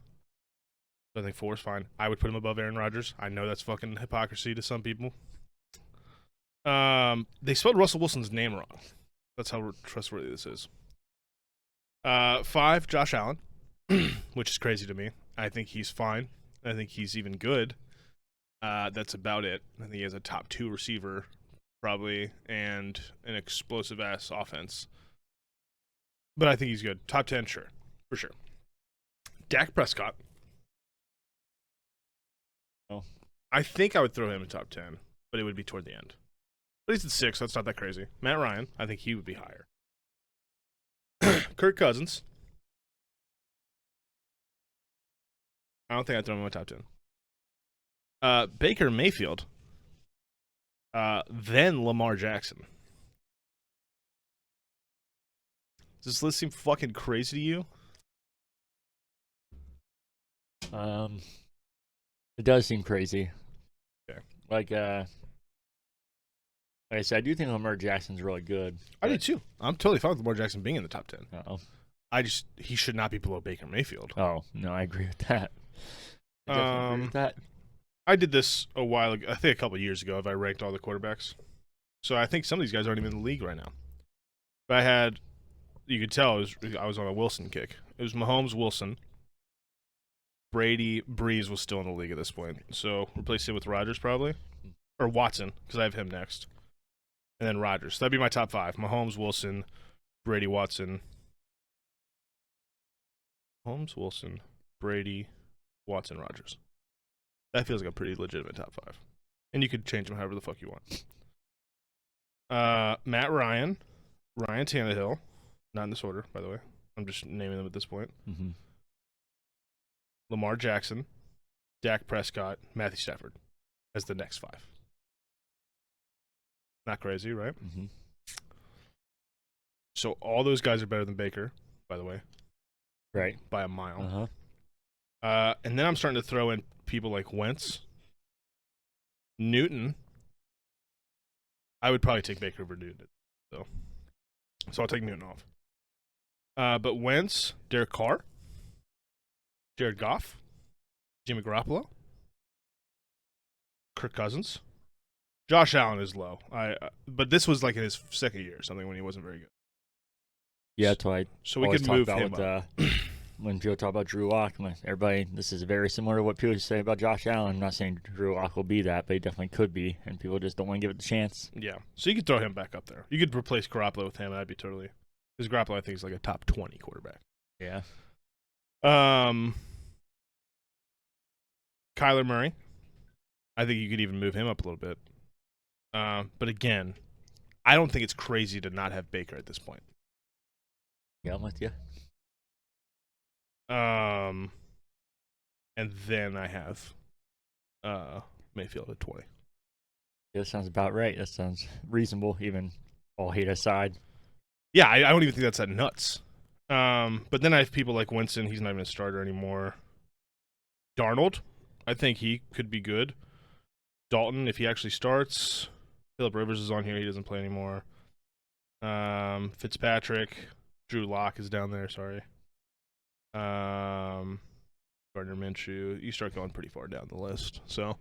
So I think 4 is fine. I would put him above Aaron Rodgers. I know that's fucking hypocrisy to some people. They spelled Russell Wilson's name wrong. That's how trustworthy this is. 5, Josh Allen, which is crazy to me. I think he's fine. I think he's even good. That's about it. I think he has a top 2 receiver, probably, and an explosive-ass offense. But I think he's good. Top 10, sure. For sure. Dak Prescott. Oh. I think I would throw him in top 10, but it would be toward the end. But he's at 6. That's not that crazy. Matt Ryan, I think he would be higher. Kirk Cousins. I don't think I'd throw him in my top 10. Baker Mayfield. Then Lamar Jackson. Does this list seem fucking crazy to you? It does seem crazy. Okay. Like I said, I do think Lamar Jackson's really good. I do too. I'm totally fine with Lamar Jackson being in the top 10. Uh-oh. He should not be below Baker Mayfield. Oh, no, I agree with that. I definitely agree with that. I did this a while ago, I think a couple of years ago, if I ranked all the quarterbacks. So I think some of these guys aren't even in the league right now. But I had, you could tell I was on a Wilson kick. It was Mahomes, Wilson. Brady, Breeze was still in the league at this point. So replace it with Rodgers probably. Or Watson, because I have him next. And then Rodgers. So that'd be my top 5. Mahomes, Wilson, Brady, Watson. Mahomes, Wilson, Brady, Watson, Rodgers. That feels like a pretty legitimate top 5. And you could change them however the fuck you want. Matt Ryan, Ryan Tannehill. Not in this order, by the way. I'm just naming them at this point. Mm-hmm. Lamar Jackson, Dak Prescott, Matthew Stafford as the next 5. Not crazy, right? Mm-hmm. So all those guys are better than Baker, by the way. Right. By a mile. Uh-huh. And then I'm starting to throw in people like Wentz, Newton. I would probably take Baker over Newton, though. So I'll take Newton off. But Wentz, Derek Carr, Jared Goff, Jimmy Garoppolo, Kirk Cousins. Josh Allen is low. But this was like in his second year or something when he wasn't very good. Yeah, that's why. So we could move him with, up. When people talk about Drew Lock, everybody, this is very similar to what people say about Josh Allen. I'm not saying Drew Lock will be that, but he definitely could be, and people just don't want to give it the chance. Yeah. So you could throw him back up there. You could replace Garoppolo with him, and I'd be totally. Because Garoppolo, I think, is like a top 20 quarterback. Yeah. Kyler Murray. I think you could even move him up a little bit. But again, I don't think it's crazy to not have Baker at this point. Yeah, I'm with you. And then I have Mayfield at 20. Yeah, that sounds about right. That sounds reasonable, even all hate aside. Yeah, I don't even think that's that nuts. But then I have people like Winston. He's not even a starter anymore. Darnold, I think he could be good. Dalton, if he actually starts. Phillip Rivers is on here. He doesn't play anymore. Fitzpatrick. Drew Lock is down there. Sorry. Gardner Minshew. You start going pretty far down the list. So,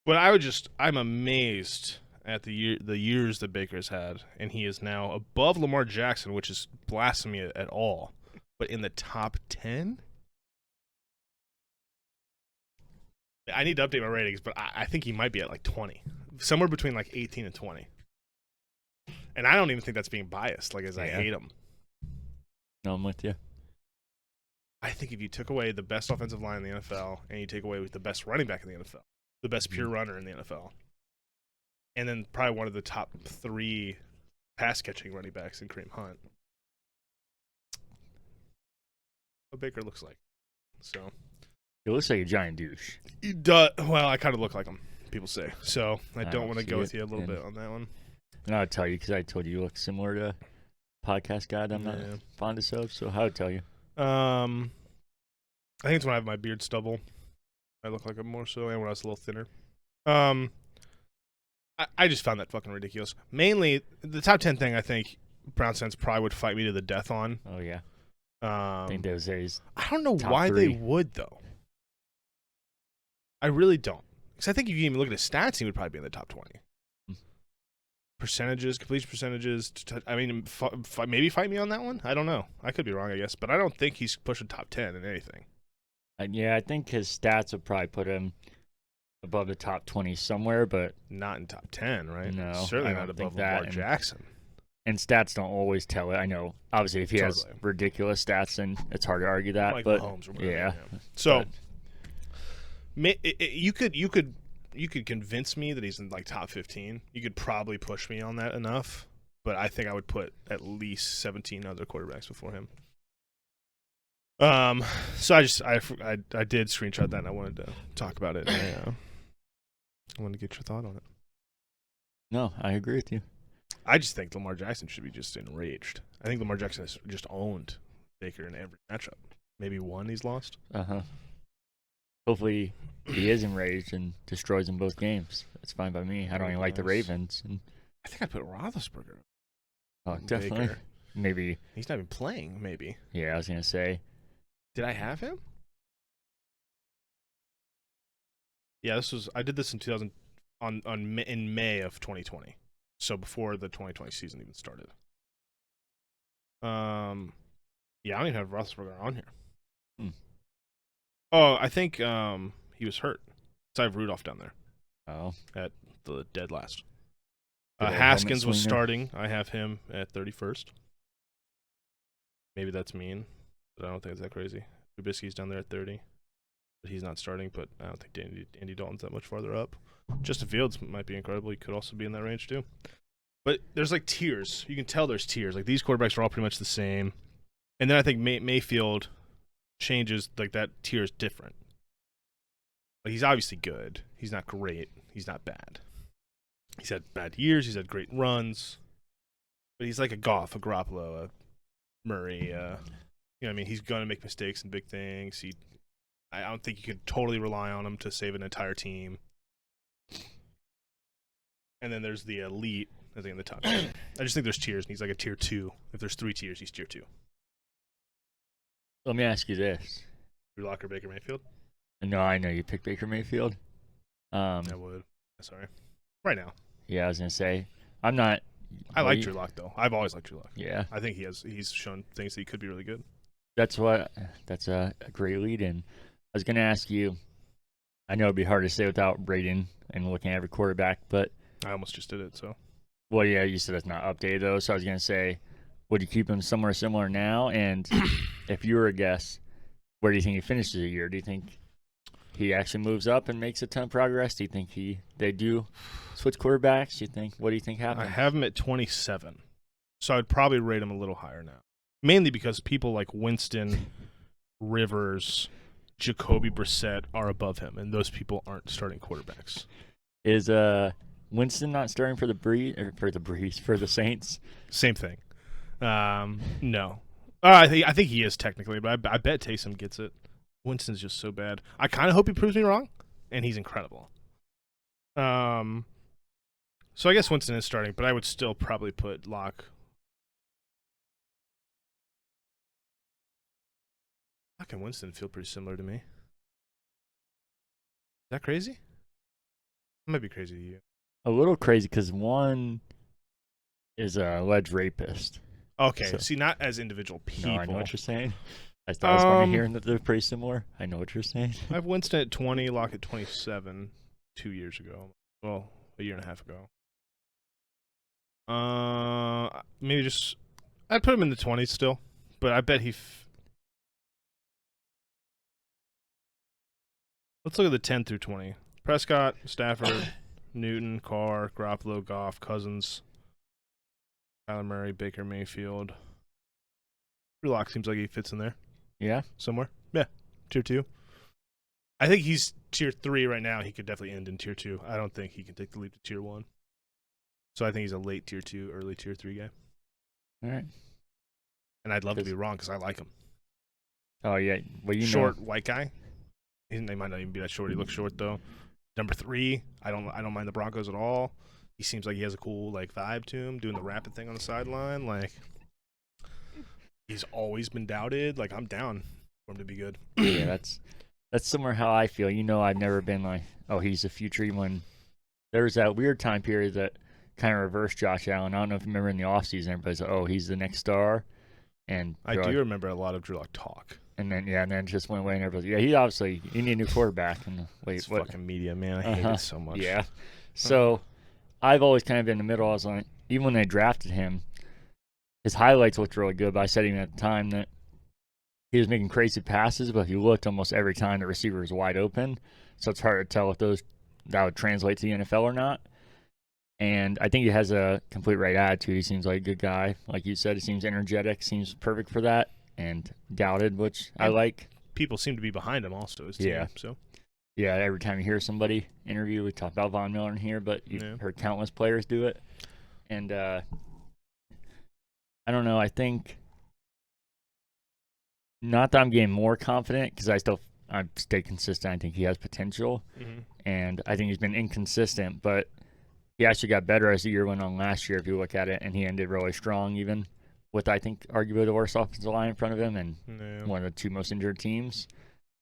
but I'm amazed at the years that Baker's had, and he is now above Lamar Jackson, which is blasphemy at all. But in the top 10, I need to update my ratings, but I think he might be at like 20, somewhere between like 18 and 20. And I don't even think that's being biased, like I hate him. No, I'm with you. I think if you took away the best offensive line in the NFL and you take away the best running back in the NFL, the best pure runner in the NFL, and then probably one of the top 3 pass-catching running backs in Kareem Hunt, what Baker looks like. So He looks like a giant douche. he does. Well, I kind of look like him, people say. So I don't want to see go it, with you a little and- bit on that one. And I'll tell you, because I told you look similar to a podcast guy that I'm not Yeah. fond of, so I would tell you. I think it's when I have my beard stubble. I look like him more so, and when I was a little thinner. I just found that fucking ridiculous. Mainly, the top 10 thing, I think Brown Sense probably would fight me to the death on. Oh, yeah. I think those days. I don't know top why 3. they would, though. I really don't. Because I think if you even look at his stats, he would probably be in the top 20. Percentages, completion percentages. I mean, maybe fight me on that one. I don't know. I could be wrong, I guess. But I don't think he's pushing top 10 in anything. Yeah, I think his stats would probably put him above the top 20 somewhere, but Not in top 10, right? No, Certainly I not don't think above that, Lamar and- Jackson. and stats don't always tell it. I know, obviously, if he has Totally. ridiculous stats, then it's hard to argue that. Like but Mahomes or whatever. yeah. So But- you could you could convince me that he's in like top 15. You could probably push me on that enough, but I think I would put at least 17 other quarterbacks before him. So I did screenshot that and I wanted to talk about it. And, I wanted to get your thought on it. No, I agree with you. I just think Lamar Jackson should be just enraged. I think Lamar Jackson has just owned Baker in every matchup. Maybe one he's lost. Hopefully he is enraged and destroys in both games. That's fine by me. I don't even like the Ravens. And I think I'd put Roethlisberger. oh, definitely. Baker. Maybe. He's not even playing, maybe. Yeah, I was going to say. Did I have him? Yeah, I did this in 2000 in May of 2020. So before the 2020 season even started. Yeah, I don't even have Roethlisberger on here. Oh, I think he was hurt. So I have Rudolph down there. Oh. At the dead last. Good old Haskins was helmet swinger. starting. I have him at 31st. Maybe that's mean, but I don't think it's that crazy. Trubisky's down there at 30. But he's not starting, but I don't think Andy Dalton's that much farther up. Justin Fields might be incredible. He could also be in that range too. But there's like tiers. You can tell there's tiers. Like these quarterbacks are all pretty much the same. And then I think Mayfield changes, like that tier is different. Like he's obviously good. He's not great. He's not bad. He's had bad years. He's had great runs. But he's like a Goff, a Garoppolo, a Murray. You know what I mean? He's going to make mistakes and big things. I don't think you could totally rely on him to save an entire team. And then there's the elite, I think, in the top 10. I just think there's tiers, and he's like a tier 2. If there's 3 tiers, he's tier 2. Let me ask you this. Drew Lock or Baker Mayfield? No, I know you picked Baker Mayfield. I would. Sorry. Right now. Yeah, I was going to say. I'm not. I like Drew Lock, though. I've always liked Drew Lock. Yeah. I think he's shown things that he could be really good. That's a great lead in. I was going to ask you, I know it'd be hard to say without rating and looking at every quarterback, but. I almost just did it, so. Well, yeah, you said it's not updated, though, so I was going to say, would you keep him somewhere similar now? And if you were a guess, where do you think he finishes the year? Do you think he actually moves up and makes a ton of progress? Do you think they do switch quarterbacks? What do you think happens? I have him at 27, so I'd probably rate him a little higher now. Mainly because people like Winston, Rivers, Jacoby Brissett are above him, and those people aren't starting quarterbacks. Is Winston not starting for the Saints? Same thing. No. I think he is technically, but I bet Taysom gets it. Winston's just so bad. I kind of hope he proves me wrong, and he's incredible. So I guess Winston is starting, but I would still probably put Locke. Locke and Winston feel pretty similar to me. Is that crazy? It might be crazy to you. A little crazy because one is a alleged rapist. Okay, So- see, not as individual people. No, I know what you're saying. I thought it was funny hearing that they're pretty similar. I know what you're saying. I have Winston at 20, Locke at 27 2 years ago. Well, a year and a half ago. Maybe just I'd put him in the 20s still, but I bet Let's look at the 10 through 20. Prescott, Stafford, Newton, Carr, Garoppolo, Goff, Cousins, Kyler Murray, Baker Mayfield. Drew Lock seems like he fits in there Yeah? somewhere. Yeah, tier 2. I think he's tier 3 right now. He could definitely end in tier 2. I don't think he can take the leap to tier 1. So I think he's a late tier 2, early tier 3 guy. All right. And I'd love to be wrong because I like him. Oh, yeah. Well, Short, white guy. He might not even be that short. He looks short, though. Number 3, I don't mind the Broncos at all. He seems like he has a cool vibe to him, doing the rapid thing on the sideline. He's always been doubted. I'm down for him to be good. Yeah, that's somewhere how I feel. I've never been like, oh, he's the future. When there was that weird time period that kind of reversed Josh Allen. I don't know if you remember in the offseason, everybody's like, oh, he's the next star. And I do remember a lot of Drew Lock talk. And then it just went away, and everybody's like, yeah, you need a new quarterback. And It's fucking media, man. I hate it so much. Yeah. So I've always kind of been in the middle. I was like, even when they drafted him, his highlights looked really good, but I said even at the time that he was making crazy passes, but if you looked almost every time the receiver was wide open. So it's hard to tell if those that would translate to the NFL or not. And I think he has a complete right attitude. He seems like a good guy. Like you said, he seems energetic, seems perfect for that, and doubted, which I like. People seem to be behind him also, his team. Yeah. So Yeah, every time you hear somebody interview, we talk about Von Miller in here, but you've heard countless players do it. And I don't know, I think not that I'm getting more confident because I stay consistent. I think he has potential. And I think he's been inconsistent, but he actually got better as the year went on last year if you look at it, and he ended really strong even with, I think, arguably the worst offensive line in front of him and one of the two most injured teams.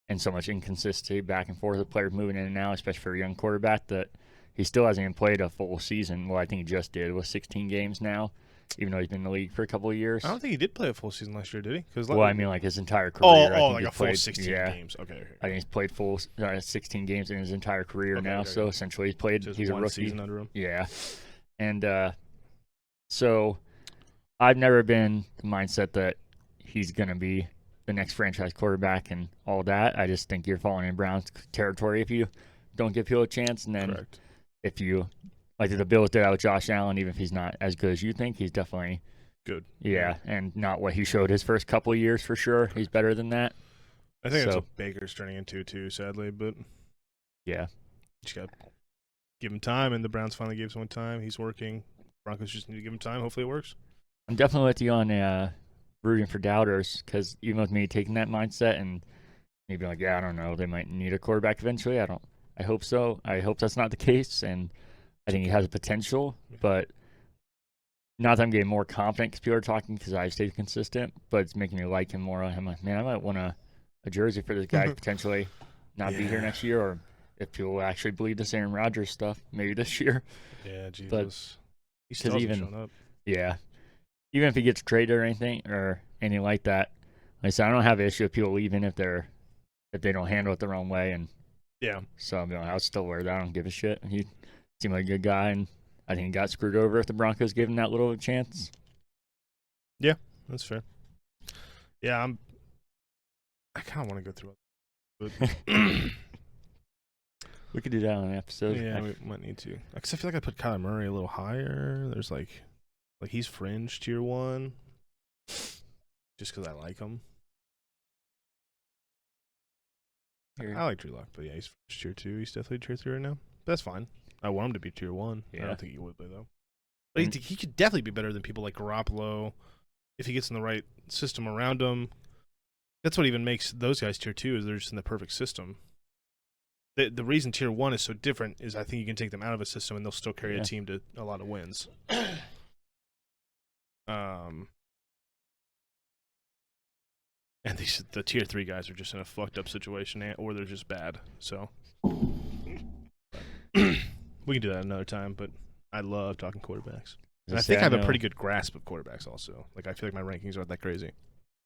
And so much inconsistency back and forth with players moving in and out, especially for a young quarterback, that he still hasn't even played a full season. Well, I think he just did with 16 games now, even though he's been in the league for a couple of years. I don't think he did play a full season last year, did he? Well, I mean, like his entire career. Like a full 16 games. Okay. I think he's played full 16 games in his entire career now. So essentially, he's played. Just he's a one rookie. Season under him. Yeah, and so I've never been the mindset that he's gonna be the next franchise quarterback and all that. I just think you're falling in Browns territory if you don't give people a chance. And then if you, like the Bills did out with Josh Allen, even if he's not as good as you think, he's definitely good. Yeah, and not what he showed his first couple of years for sure. He's better than that. I think that's what Baker's turning into too, sadly. But yeah, just got to give him time, and the Browns finally gave someone time. He's working. Broncos just need to give him time. Hopefully it works. I'm definitely with you on rooting for doubters, because even with me taking that mindset and me being like, yeah, I don't know, they might need a quarterback eventually. I hope so. I hope that's not the case, and I think he has a potential, but not that I'm getting more confident because people are talking because I've stayed consistent, but it's making me like him more. I'm like, man, I might want a jersey for this guy to potentially not be here next year, or if people actually believe this Aaron Rodgers stuff, maybe this year. Yeah, Jesus. But he still hasn't shown up. Yeah. Even if he gets traded or anything like that, like I said, I don't have an issue with people leaving if they don't handle it the wrong way, and so I'm I'll still wear that. I don't give a shit. He seemed like a good guy, and I think he got screwed over if the Broncos gave him that little of a chance. Yeah, that's fair. Yeah, I kind of want to go through it, but we could do that on an episode. Yeah, we might need to. Because I feel like I put Kyler Murray a little higher. There's like he's fringe tier 1, just because I like him. I like Drew Lock, but yeah, he's fringe tier 2. He's definitely tier 3 right now. But that's fine. I want him to be tier 1. Yeah. I don't think he would be though. But he could definitely be better than people like Garoppolo if he gets in the right system around him. That's what even makes those guys tier 2 is they're just in the perfect system. The reason tier 1 is so different is I think you can take them out of a system and they'll still carry a team to a lot of wins. And the tier 3 guys are just in a fucked up situation, or they're just bad. So we can do that another time. But I love talking quarterbacks. And I think I have a pretty good grasp of quarterbacks. Also, like I feel like my rankings aren't that crazy.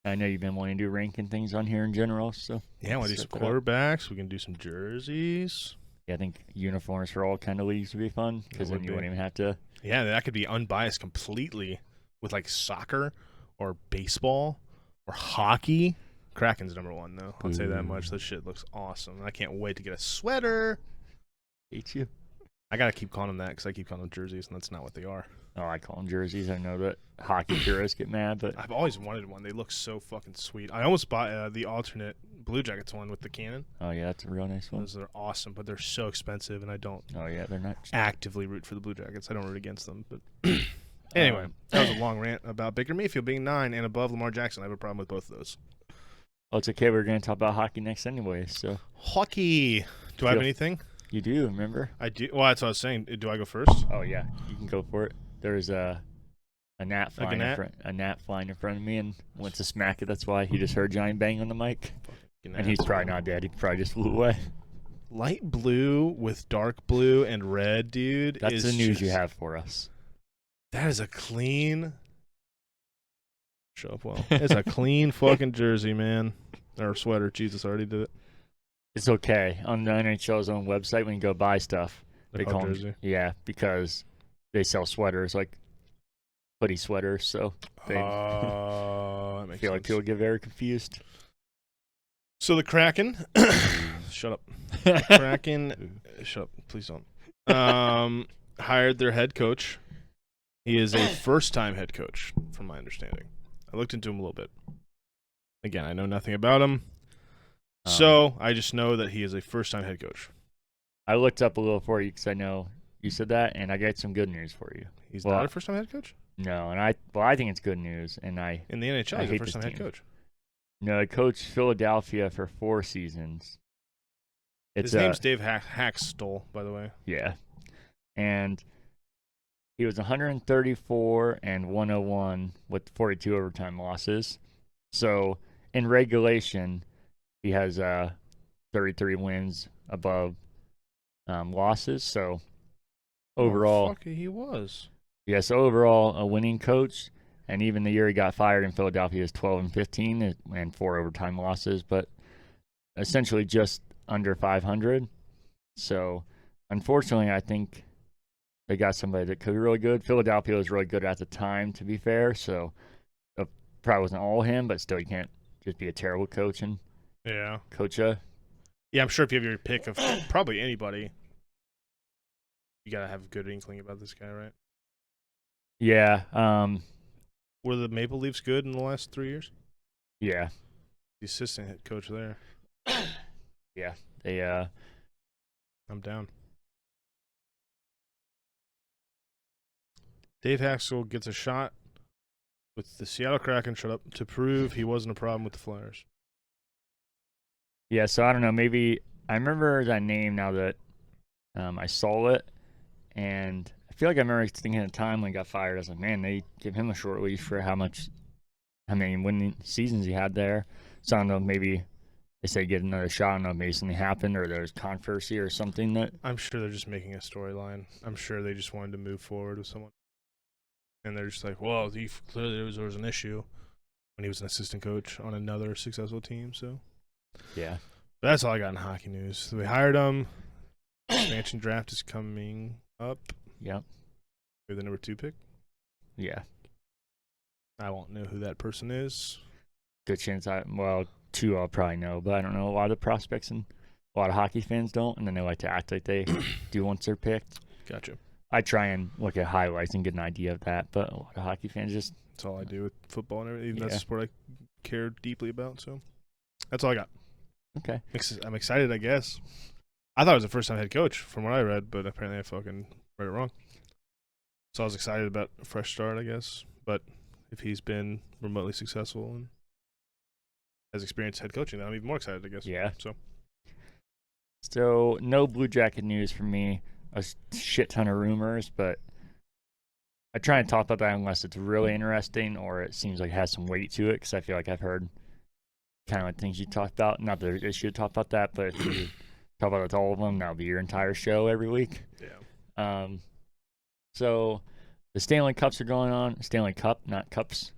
I know you've been wanting to do ranking things on here in general, so yeah, I want to do some quarterbacks. We can do some jerseys. Yeah, I think uniforms for all kind of leagues would be fun because then you wouldn't even have to. Yeah, that could be unbiased completely with like soccer or baseball or hockey. Kraken's number 1 though. I'll say that much. That shit looks awesome. I can't wait to get a sweater. Hate you. I gotta keep calling them that because I keep calling them jerseys, and that's not what they are. Oh, I call them jerseys. I know that hockey purists get mad, but I've always wanted one. They look so fucking sweet. I almost bought the alternate Blue Jackets one with the cannon. Oh yeah, that's a real nice one. Those are awesome, but they're so expensive, and I don't. Oh yeah, they're not actively root for the Blue Jackets. I don't root against them, but anyway, that was a long rant about Baker Mayfield being 9 and above Lamar Jackson. I have a problem with both of those. Oh, it's okay. We're going to talk about hockey next anyway. So hockey. Do I have anything? You do. Remember? I do. Well, that's what I was saying. Do I go first? Oh yeah, you can go for it. There's a gnat flying in front of me and went to smack it. That's why he just heard Johnny bang on the mic. And he's probably not dead. He probably just flew away. Light blue with dark blue and red, dude. That's the news you have for us. That is a clean. Show up well. It's a clean fucking jersey, man. Or sweater. Jesus, I already did it. It's okay. On the NHL's own website, when you go buy stuff, they call them, because they sell sweaters, like hoodie sweaters. So they that makes feel sense. like people get very confused. So the Kraken shut up. Kraken, shut up, please don't. Hired their head coach. He is a first-time head coach, from my understanding. I looked into him a little bit. Again, I know nothing about him, so I just know that he is a first-time head coach. I looked up a little for you because I know you said that, and I got some good news for you. He's not a first-time head coach? No, and I think it's good news, and in the NHL, he's a first-time head coach. No, he coached Philadelphia for 4 seasons. His name's Dave Haxtell, by the way. Yeah, and he was 134 and 101 with 42 overtime losses. So in regulation, he has 33 wins above losses. So overall, he was. Yeah, so overall, a winning coach. And even the year he got fired in Philadelphia is 12-15 and 4 overtime losses, but essentially just under 500. So unfortunately, I think they got somebody that could be really good. Philadelphia was really good at the time, to be fair. So it probably wasn't all him, but still, you can't just be a terrible coach and coach a. Yeah, I'm sure if you have your pick of probably anybody, you got to have a good inkling about this guy, right? Yeah. Were the Maple Leafs good in the last 3 years? Yeah. The assistant head coach there. Yeah. They I'm down. Dave Haxtell gets a shot with the Seattle Kraken to prove he wasn't a problem with the Flyers. Yeah, so I don't know. Maybe I remember that name now that I saw it, and I feel like I remember thinking at the time when he got fired, I was like, man, they give him a short leash for how many winning seasons he had there. So I don't know, maybe they say get another shot. I don't know if maybe something happened or there's controversy or something that. I'm sure they're just making a storyline. I'm sure they just wanted to move forward with someone. And they're just like, well, clearly there was an issue when he was an assistant coach on another successful team. So yeah. But that's all I got in hockey news. So we hired him. Expansion draft is coming up. Yep. You're the number 2 pick? Yeah. I won't know who that person is. Good chance 2 I'll probably know, but I don't know. A lot of the prospects and a lot of hockey fans don't, and then they like to act like they do once they're picked. Gotcha. I try and look at highlights and get an idea of that, but a lot of hockey fans just. That's all I do with football and everything. That's the sport I care deeply about, so that's all I got. Okay. I'm excited, I guess. I thought it was a first-time head coach from what I read, but apparently I fucking read it wrong. So I was excited about a fresh start, I guess. But if he's been remotely successful and has experienced head coaching, then I'm even more excited, I guess. Yeah. So no Blue Jacket news from me. A shit ton of rumors, but I try and talk about that unless it's really interesting or it seems like it has some weight to it, because I feel like I've heard kind of like things you talked about. Not that I should talk about that, but if you talk about it with all of them, that'll be your entire show every week. Yeah. So the Stanley Cups are going on. Stanley Cup, not Cups,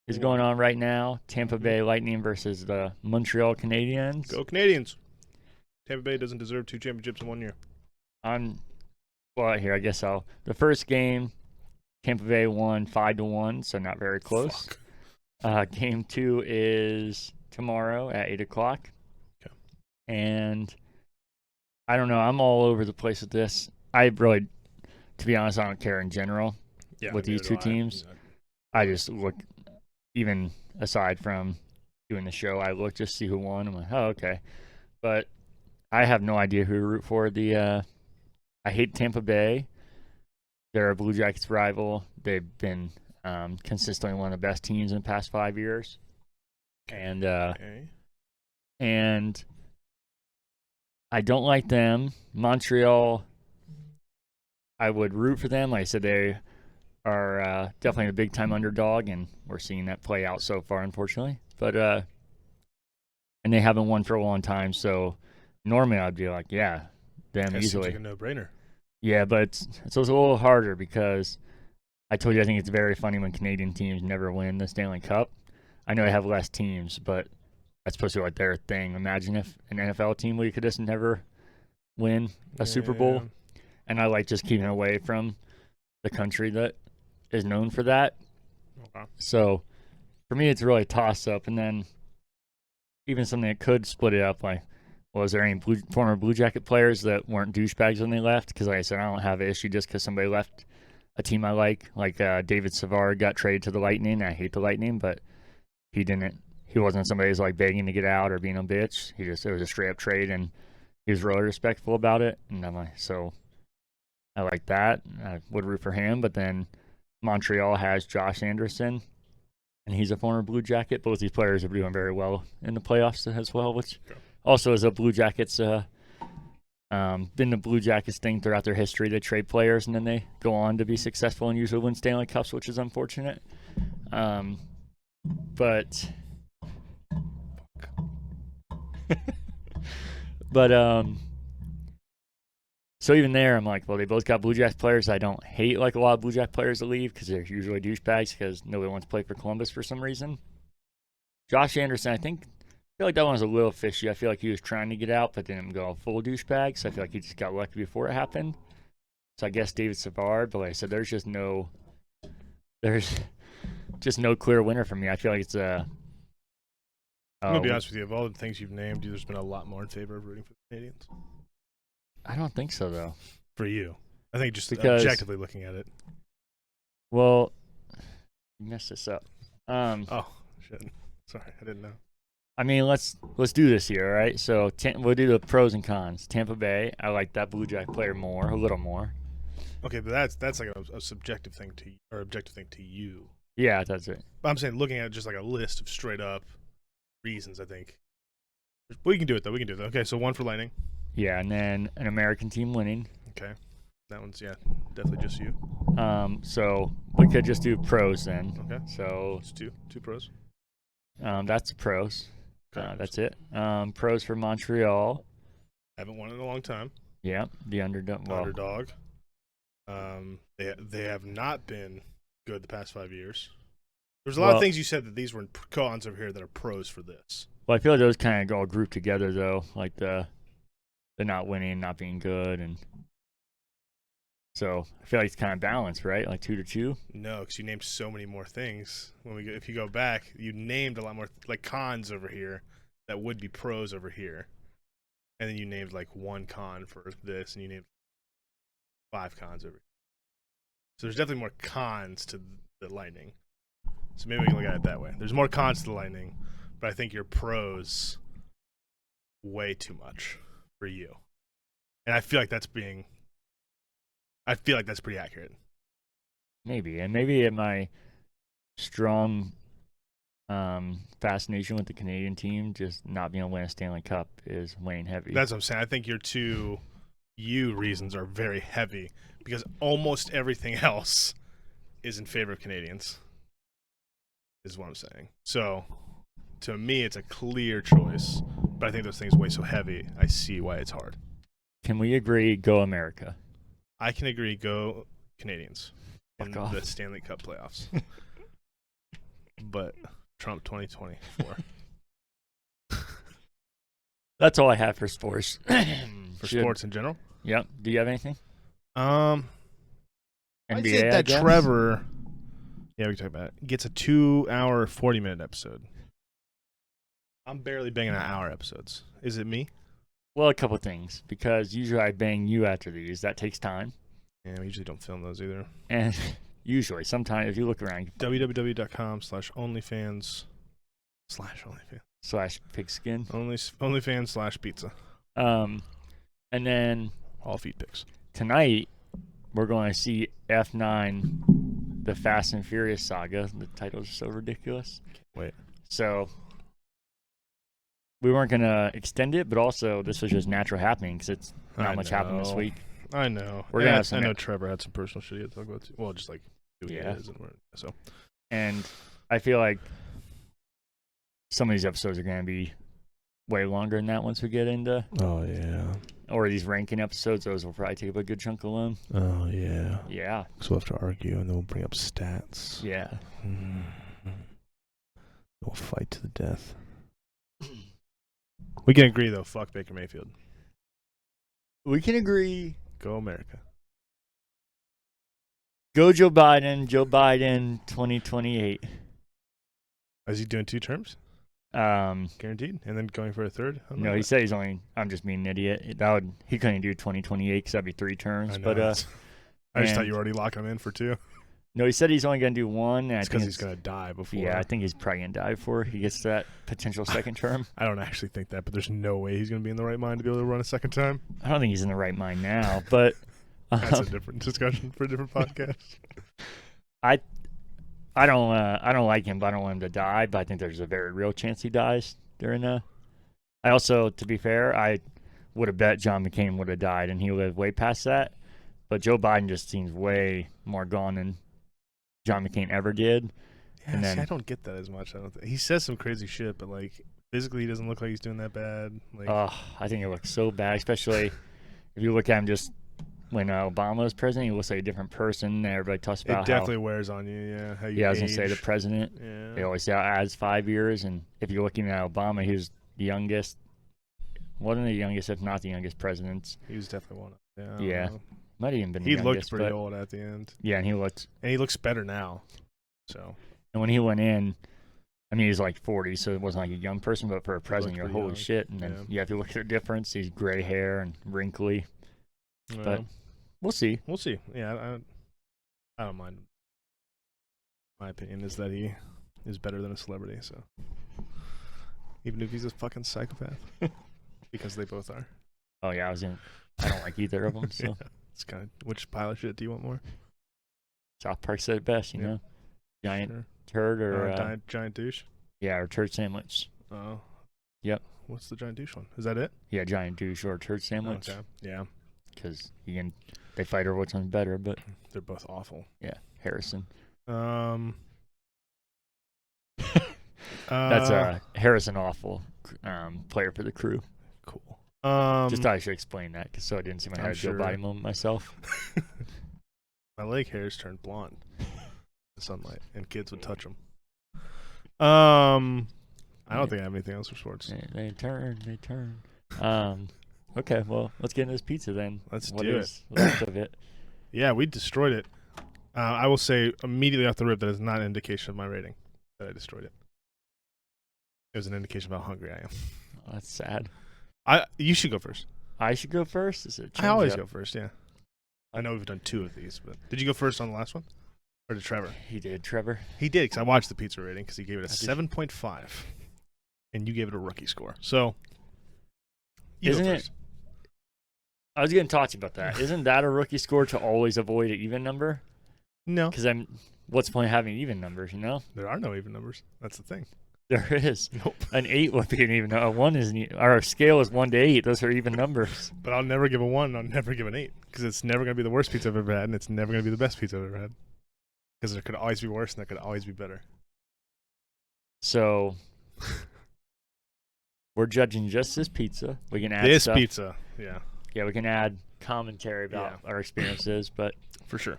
is going on right now. Tampa Bay Lightning versus the Montreal Canadiens. Go Canadiens. Tampa Bay doesn't deserve 2 championships in 1 year. Here, I guess the first game, Tampa Bay won 5-1, so not very close. Game 2 is tomorrow at 8 o'clock. Okay. And I don't know. I'm all over the place with this. I really, to be honest, I don't care in general with these 2 teams. I just look, even aside from doing the show, I look just to see who won. I'm like, oh, okay. But I have no idea who to root for. I hate Tampa Bay. They're a Blue Jackets rival. They've been consistently one of the best teams in the past 5 years. And and I don't like them. Montreal, I would root for them. Like I said, they are definitely a big-time underdog, and we're seeing that play out so far, unfortunately. But and they haven't won for a long time, so normally I'd be like, yeah, them easily. Seems like a no-brainer. Yeah, but it's also a little harder because I told you I think it's very funny when Canadian teams never win the Stanley Cup. I know they have less teams, but that's supposed to be like their thing. Imagine if an NFL team could just never win a Super Bowl. And I like just keeping away from the country that is known for that. Okay. So for me, it's really a toss-up. And then even something that could split it up, like Was there any former Blue Jacket players that weren't douchebags when they left? Because like I said, I don't have an issue just because somebody left a team I like. Like David Savard got traded to the Lightning. I hate the Lightning, but he didn't. He wasn't somebody who's like begging to get out or being a bitch. It was a straight up trade, and he was really respectful about it. And I'm like, so I like that. I would root for him. But then Montreal has Josh Anderson, and he's a former Blue Jacket. Both these players are doing very well in the playoffs as well, which also is a Blue Jackets. Been the Blue Jackets thing throughout their history. They trade players and then they go on to be successful and usually win Stanley Cups, which is unfortunate. But so even there, I'm like, well, they both got Blue Jackets players. I don't hate like a lot of Blue Jackets players to leave because they're usually douchebags because nobody wants to play for Columbus for some reason. Josh Anderson, I feel like that one was a little fishy. I feel like he was trying to get out, but didn't go full douchebag. So I feel like he just got lucky before it happened. So I guess David Savard, but like I said, there's just no clear winner for me. I feel like it's I'm gonna be honest with you. Of all the things you've named, there's been a lot more in favor of rooting for the Canadians. I don't think so though. For you, I think just objectively looking at it. Well, you messed this up. Oh shit! Sorry, I didn't know. I mean, let's do this here, all right? So we'll do the pros and cons. Tampa Bay, I like that Blue Jack player a little more. Okay, but that's like a subjective thing to you, or objective thing to you. Yeah, that's it. But I'm saying looking at just like a list of straight up reasons, I think. We can do it though. Okay, so one for Lightning. Yeah, and then an American team winning. Okay, that one's definitely just you. So we could just do pros then. Okay. So it's two pros. That's the pros. Okay. That's it. Pros for Montreal. Haven't won in a long time. Yeah, the underdog. Underdog. They have not been good the past 5 years. There's a lot of things you said that these were cons over here that are pros for this. Well, I feel like those kind of all grouped together though, like the not winning, not being good, and so I feel like it's kind of balanced, right? Like 2-2. No, because you named so many more things. If you go back, you named a lot more like cons over here that would be pros over here, and then you named like one con for this, and you named 5 cons over here. So there's definitely more cons to the Lightning. So maybe we can look at it that way. There's more cons to the Lightning, but I think your pros way too much for you, and I feel like that's pretty accurate. Maybe, and maybe my strong fascination with the Canadian team, just not being able to win a Stanley Cup, is weighing heavy. That's what I'm saying. I think your two reasons are very heavy because almost everything else is in favor of Canadians, is what I'm saying. So to me, it's a clear choice, but I think those things weigh so heavy, I see why it's hard. Can we agree, go America? I can agree, go Canadians in the Stanley Cup playoffs. But Trump 2024. That's all I have for sports. For sports in general? Yep. Do you have anything? NBA, I'd say that Trevor, we can talk about it, gets a 2-hour, 40-minute episode. I'm barely banging out hour episodes. Is it me? Well, a couple things, because usually I bang you after these. That takes time. Yeah, we usually don't film those either. And usually, sometimes if you look around, www.com/onlyfans/pigskin. OnlyFans/pizza. And then all feed pics. Tonight, we're going to see F9, the Fast and Furious saga. The titles are so ridiculous. Wait. So we weren't going to extend it, but also this was just natural happening because it's not much happened this week. I know. We're gonna have some. I know Trevor had some personal shit he had to talk about too. Well, just like who he is and I feel like some of these episodes are going to be way longer than that once we get into. Oh yeah. Or these ranking episodes, those will probably take up a good chunk alone. Oh yeah. Yeah. So we'll have to argue, and then we'll bring up stats. Yeah. Mm-hmm. We'll fight to the death. We can agree though. Fuck Baker Mayfield. We can agree. Go America. Go Joe Biden. Joe Biden 2028. Is he doing 2 terms? Guaranteed. And then going for a third? No, he said he's only. I'm just being an idiot. He couldn't do 2028 because that'd be 3 terms. I know. But I just thought you were already locking him in for 2. No, he said he's only gonna do 1. And It's because he's gonna die before. Yeah, I think he's probably gonna die before he gets to that potential second term. I don't actually think that, but there's no way he's gonna be in the right mind to be able to run a second time. I don't think he's in the right mind now, but that's a different discussion for a different podcast. I don't like him, but I don't want him to die. But I think there's a very real chance he dies during. I also, to be fair, I would have bet John McCain would have died, and he lived way past that. But Joe Biden just seems way more gone than John McCain ever did. Yeah, and then, I don't get that as much. I don't think he says some crazy shit, but like physically, he doesn't look like he's doing that bad. Like, I think it looks so bad, especially if you look at him just when Obama was president. He looks like a different person. Everybody talks about it definitely wears on you. Yeah, how you I was gonna say the president. Yeah. They always say adds 5 years, and if you're looking at Obama, he was the youngest. One of the youngest, if not the youngest, presidents. He was definitely one. Yeah. Might have even been. He looked pretty old at the end. Yeah, and he looks better now. So. And when he went in, I mean, he's like 40, so it wasn't like a young person, but for a president, you're holy shit. And then you have to look at the difference. He's gray hair and wrinkly. But we'll see. We'll see. Yeah, I don't mind. My opinion is that he is better than a celebrity. So even if he's a fucking psychopath, because they both are. Oh yeah, I don't like either of them. So yeah, it's kind of which pile of shit do you want more? South Park said it best, you know, giant turd or giant douche. Yeah, or turd sandwich. Oh. Yep. What's the giant douche one? Is that it? Yeah, giant douche or turd sandwich. Okay. Yeah. Because they fight over which one's better, but they're both awful. Yeah, Harrison. That's Harrison, awful player for the Crew. Cool. Just thought I should explain that, so I didn't see my head Joe Biden moment myself. My leg hairs turned blonde in the sunlight, and kids would touch them. I don't think I have anything else for sports. They turn. Okay, well, let's get into this pizza then. Let's do it. Left of it. Yeah, we destroyed it. I will say immediately off the rip that is not an indication of my rating that I destroyed it. It was an indication of how hungry I am. Oh, that's sad. You should go first. I should go first? I always go first, yeah. I know we've done 2 of these, but did you go first on the last one? Or did Trevor? He did, Trevor. He did, because I watched the pizza rating, because he gave it a 7.5. And you gave it a rookie score. So, isn't it? I was going to talk to you about that. Isn't that a rookie score to always avoid an even number? No. Because what's the point of having even numbers, you know? There are no even numbers. That's the thing. There is. Nope. An 8 would be an even number. 1 is our scale is 1 to 8. Those are even numbers. But I'll never give a 1. I'll never give an 8. Because it's never going to be the worst pizza I've ever had, and it's never going to be the best pizza I've ever had. Because there could always be worse, and there could always be better. So... we're judging just this pizza. We can add this pizza, yeah. Yeah, we can add commentary about our experiences, but for sure.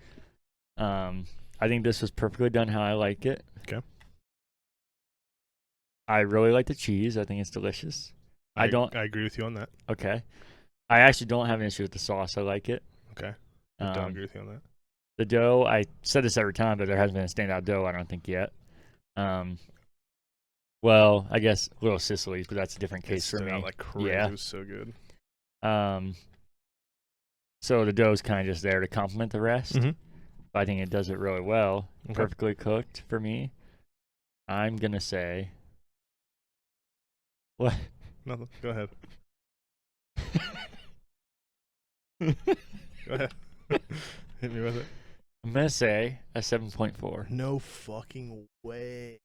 I think this was perfectly done how I like it. Okay. I really like the cheese. I think it's delicious. I agree with you on that. Okay. I actually don't have an issue with the sauce. I like it. Okay. I don't agree with you on that. The dough, I said this every time, but there hasn't been a standout dough, I don't think, yet. Well, I guess Little Sicily's, but that's a different case for me. Like crazy. Yeah. It was so good. So the dough's kind of just there to complement the rest. Mm-hmm. But I think it does it really well. Okay. Perfectly cooked for me. I'm going to say... What? Nothing. Go ahead. Go ahead. Hit me with it. I'm going to say a 7.4. No fucking way.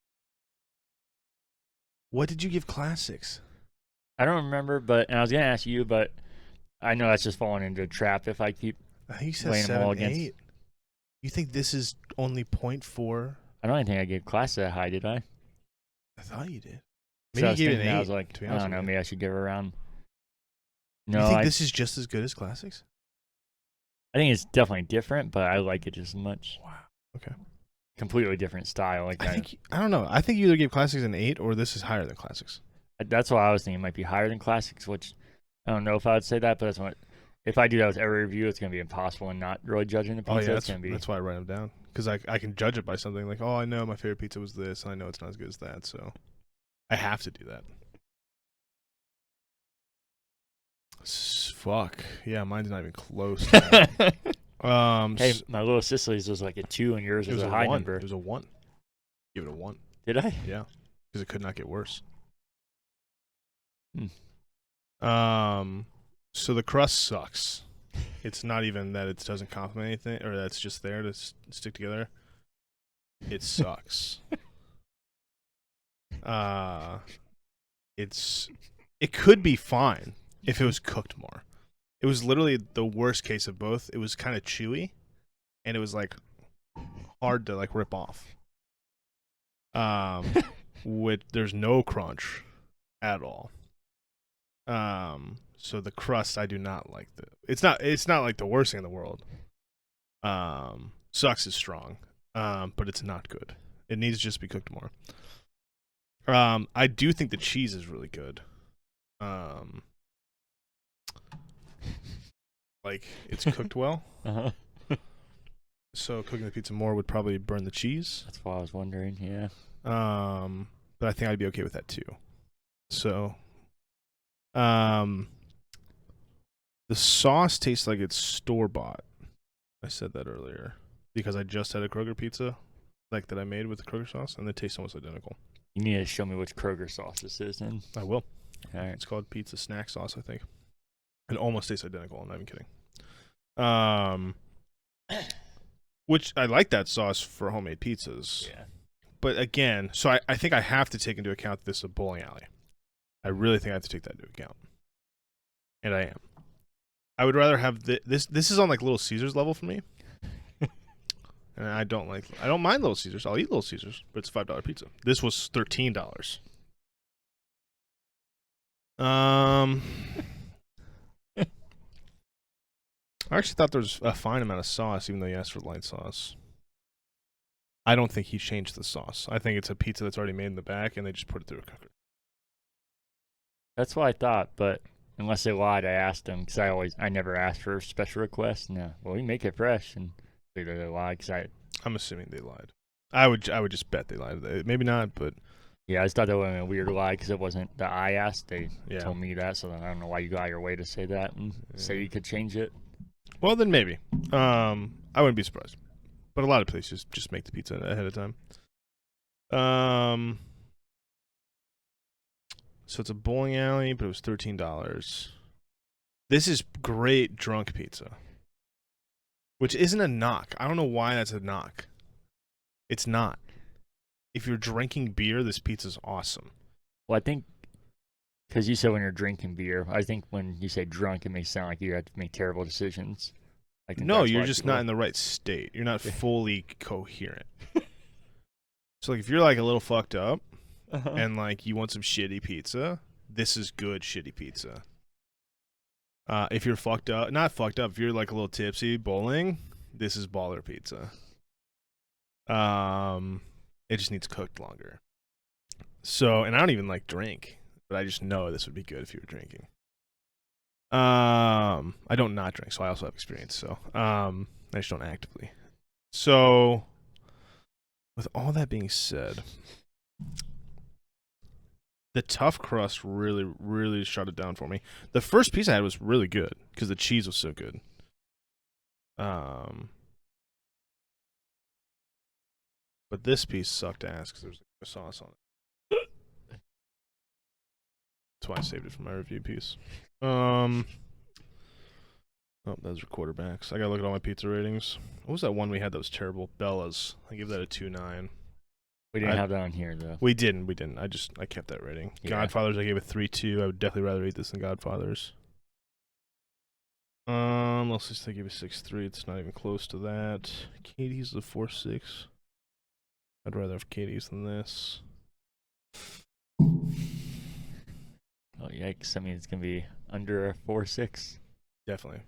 What did you give classics? I don't remember, and I was going to ask you, but I know that's just falling into a trap if I keep laying them all against. 8. You think this is only 0.4? I don't even think I gave class that high, did I? I thought you did. Maybe so you gave it an 8. I was like, I don't know, maybe I should give it around. No, you think this is just as good as classics? I think it's definitely different, but I like it just as much. Wow. Okay. Completely different style. Like I don't know. I think you either gave classics an 8 or this is higher than classics. That's why I was thinking it might be higher than classics, which I don't know if I would say that, but that's what. If I do that with every review, it's going to be impossible and not really judging the pizza. Oh, yeah, that's why I write them down. Because I can judge it by something like, oh, I know my favorite pizza was this, and I know it's not as good as that, so I have to do that. Fuck. Yeah, mine's not even close to that. Hey, my little Sicily's was like a 2 and yours it was was a high 1. number. It was a 1. Give it a 1. Did I? Yeah, because it could not get worse. Hmm. So the crust sucks. It's not even that it doesn't complement anything, or that's just there to stick together. It sucks. It could be fine if it was cooked more. It was literally the worst case of both. It was kind of chewy, and it was like hard to like rip off. With there's no crunch at all. So the crust I do not like. It's not like the worst thing in the world. Sucks is strong. But it's not good. It needs to just be cooked more. I do think the cheese is really good. Like it's cooked well. Uh-huh. So cooking the pizza more would probably burn the cheese. That's why I was wondering. Yeah. But I think I'd be okay with that too. So, the sauce tastes like it's store bought. I said that earlier because I just had a Kroger pizza, like that I made with the Kroger sauce, and it tastes almost identical. You need to show me which Kroger sauce this is, then. I will. All right. It's called pizza snack sauce, I think. It almost tastes identical. I'm not even kidding. Which I like that sauce for homemade pizzas. Yeah. But again, so I think I have to take into account this is a bowling alley. I really think I have to take that into account. And I am. I would rather have this. This is on like Little Caesars level for me. And I don't mind Little Caesars. I'll eat Little Caesars, but it's a $5 pizza. This was $13. I actually thought there was a fine amount of sauce, even though you asked for light sauce. I don't think he changed the sauce. I think it's a pizza that's already made in the back, and they just put it through a cooker. That's what I thought, but unless they lied, I asked them because I never asked for a special request. No, well, we make it fresh, and they lied because I'm assuming they lied. I would just bet they lied. Maybe not, but yeah, I just thought that was a weird lie because it wasn't that I asked. They yeah. told me that, so then I don't know why you got your way to say that and say you could change it. Well, then maybe. I wouldn't be surprised. But a lot of places just make the pizza ahead of time. So it's a bowling alley, but it was $13. This is great drunk pizza, which isn't a knock. I don't know why that's a knock. It's not. If you're drinking beer, this pizza's awesome. Well, I think because you said when you're drinking beer, I think when you say drunk, it may sound like you have to make terrible decisions. No, you're just not in the right state. You're not fully coherent. So, like, if you're, like, a little fucked up and, like, you want some shitty pizza, this is good shitty pizza. If you're fucked up, not fucked up, if you're, like, a little tipsy bowling, this is baller pizza. It just needs cooked longer. So, and I don't even, like, drink, but I just know this would be good if you were drinking. I don't not drink, so I also have experience. So, I just don't actively. So, with all that being said, the tough crust really, really shut it down for me. The first piece I had was really good because the cheese was so good. But this piece sucked ass because there was a sauce on it. That's why I saved it for my review piece. Oh, those are quarterbacks. I gotta look at all my pizza ratings. What was that one we had that was terrible? Bella's. I give that a 2.9. We didn't have that on here though. We didn't. I kept that rating. Yeah. Godfather's I gave a 3.2. I would definitely rather eat this than Godfather's. Let's just say I give it 6.3. It's not even close to that. Katie's is a 4.6. I'd rather have Katie's than this. Oh yikes! I mean, it's gonna be under a 4.6. Definitely.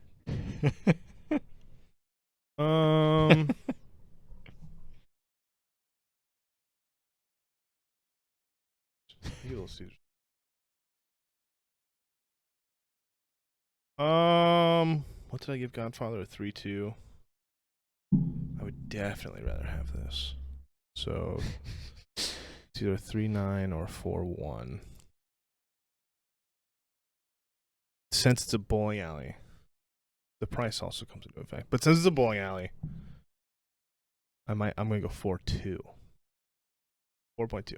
Little Caesars. What did I give Godfather? A 3.2. I would definitely rather have this. So It's either 3.9 or 4.1. Since it's a bowling alley, the price also comes into effect. But since it's a bowling alley, I'm gonna go 4.2. 4.2. Okay.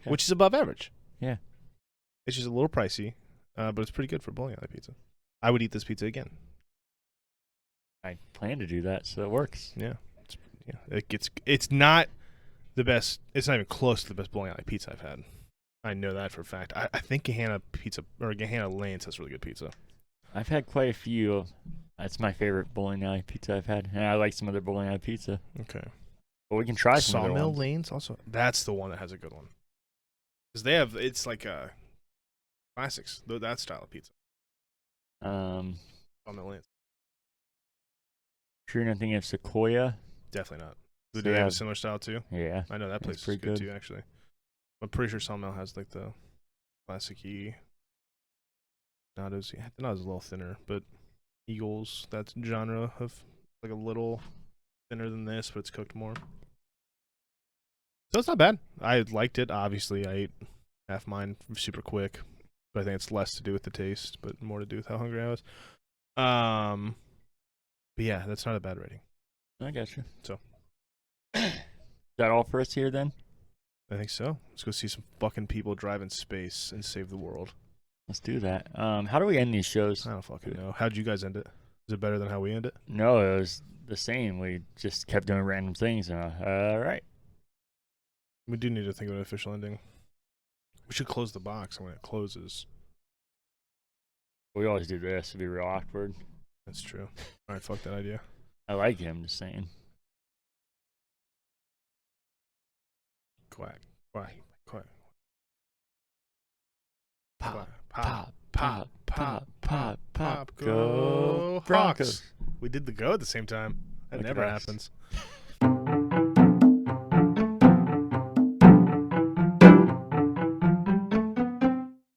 Which is above average. Yeah. It's just a little pricey, but it's pretty good for bowling alley pizza. I would eat this pizza again. I plan to do that, so it works. Yeah. It's not the best. It's not even close to the best bowling alley pizza I've had. I know that for a fact. I think Gahanna Pizza or Gahanna Lanes has really good pizza. I've had quite a few. That's my favorite bowling alley pizza I've had, and I like some other bowling alley pizza. Okay. But we can try some other Sawmill ones. Lanes also. That's the one that has a good one. Because they have, it's like classics. That style of pizza. Sawmill Lanes. Sure nothing of Sequoia. Definitely not. So Do they they have a have- similar style too? Yeah. I know that place It's is pretty good good. too, actually. I'm pretty sure Sawmill has like the classic-y. Donatos. Yeah, Donatos is a little thinner, but Eagles, that genre of like a little thinner than this, but it's cooked more. So it's not bad. I liked it. Obviously, I ate half mine super quick, but I think it's less to do with the taste, but more to do with how hungry I was. But yeah, that's not a bad rating. I got you. So. Is that all for us here then? I think so. Let's go see some fucking people drive in space and save the world. Let's do that. How do we end these shows? I don't fucking know. How'd you guys end it? Is it better than how we end it? No, it was the same. We just kept doing random things. All right. We do need to think of an official ending. We should close the box when it closes. We always do this. It'd be real awkward. That's true. All right, fuck that idea. I like him, just saying. Quack, quack, quack. Pop, Pop, pop, pop, pop, pop. Go Go Broncos. We did the go at the same time. That Look at never us. happens.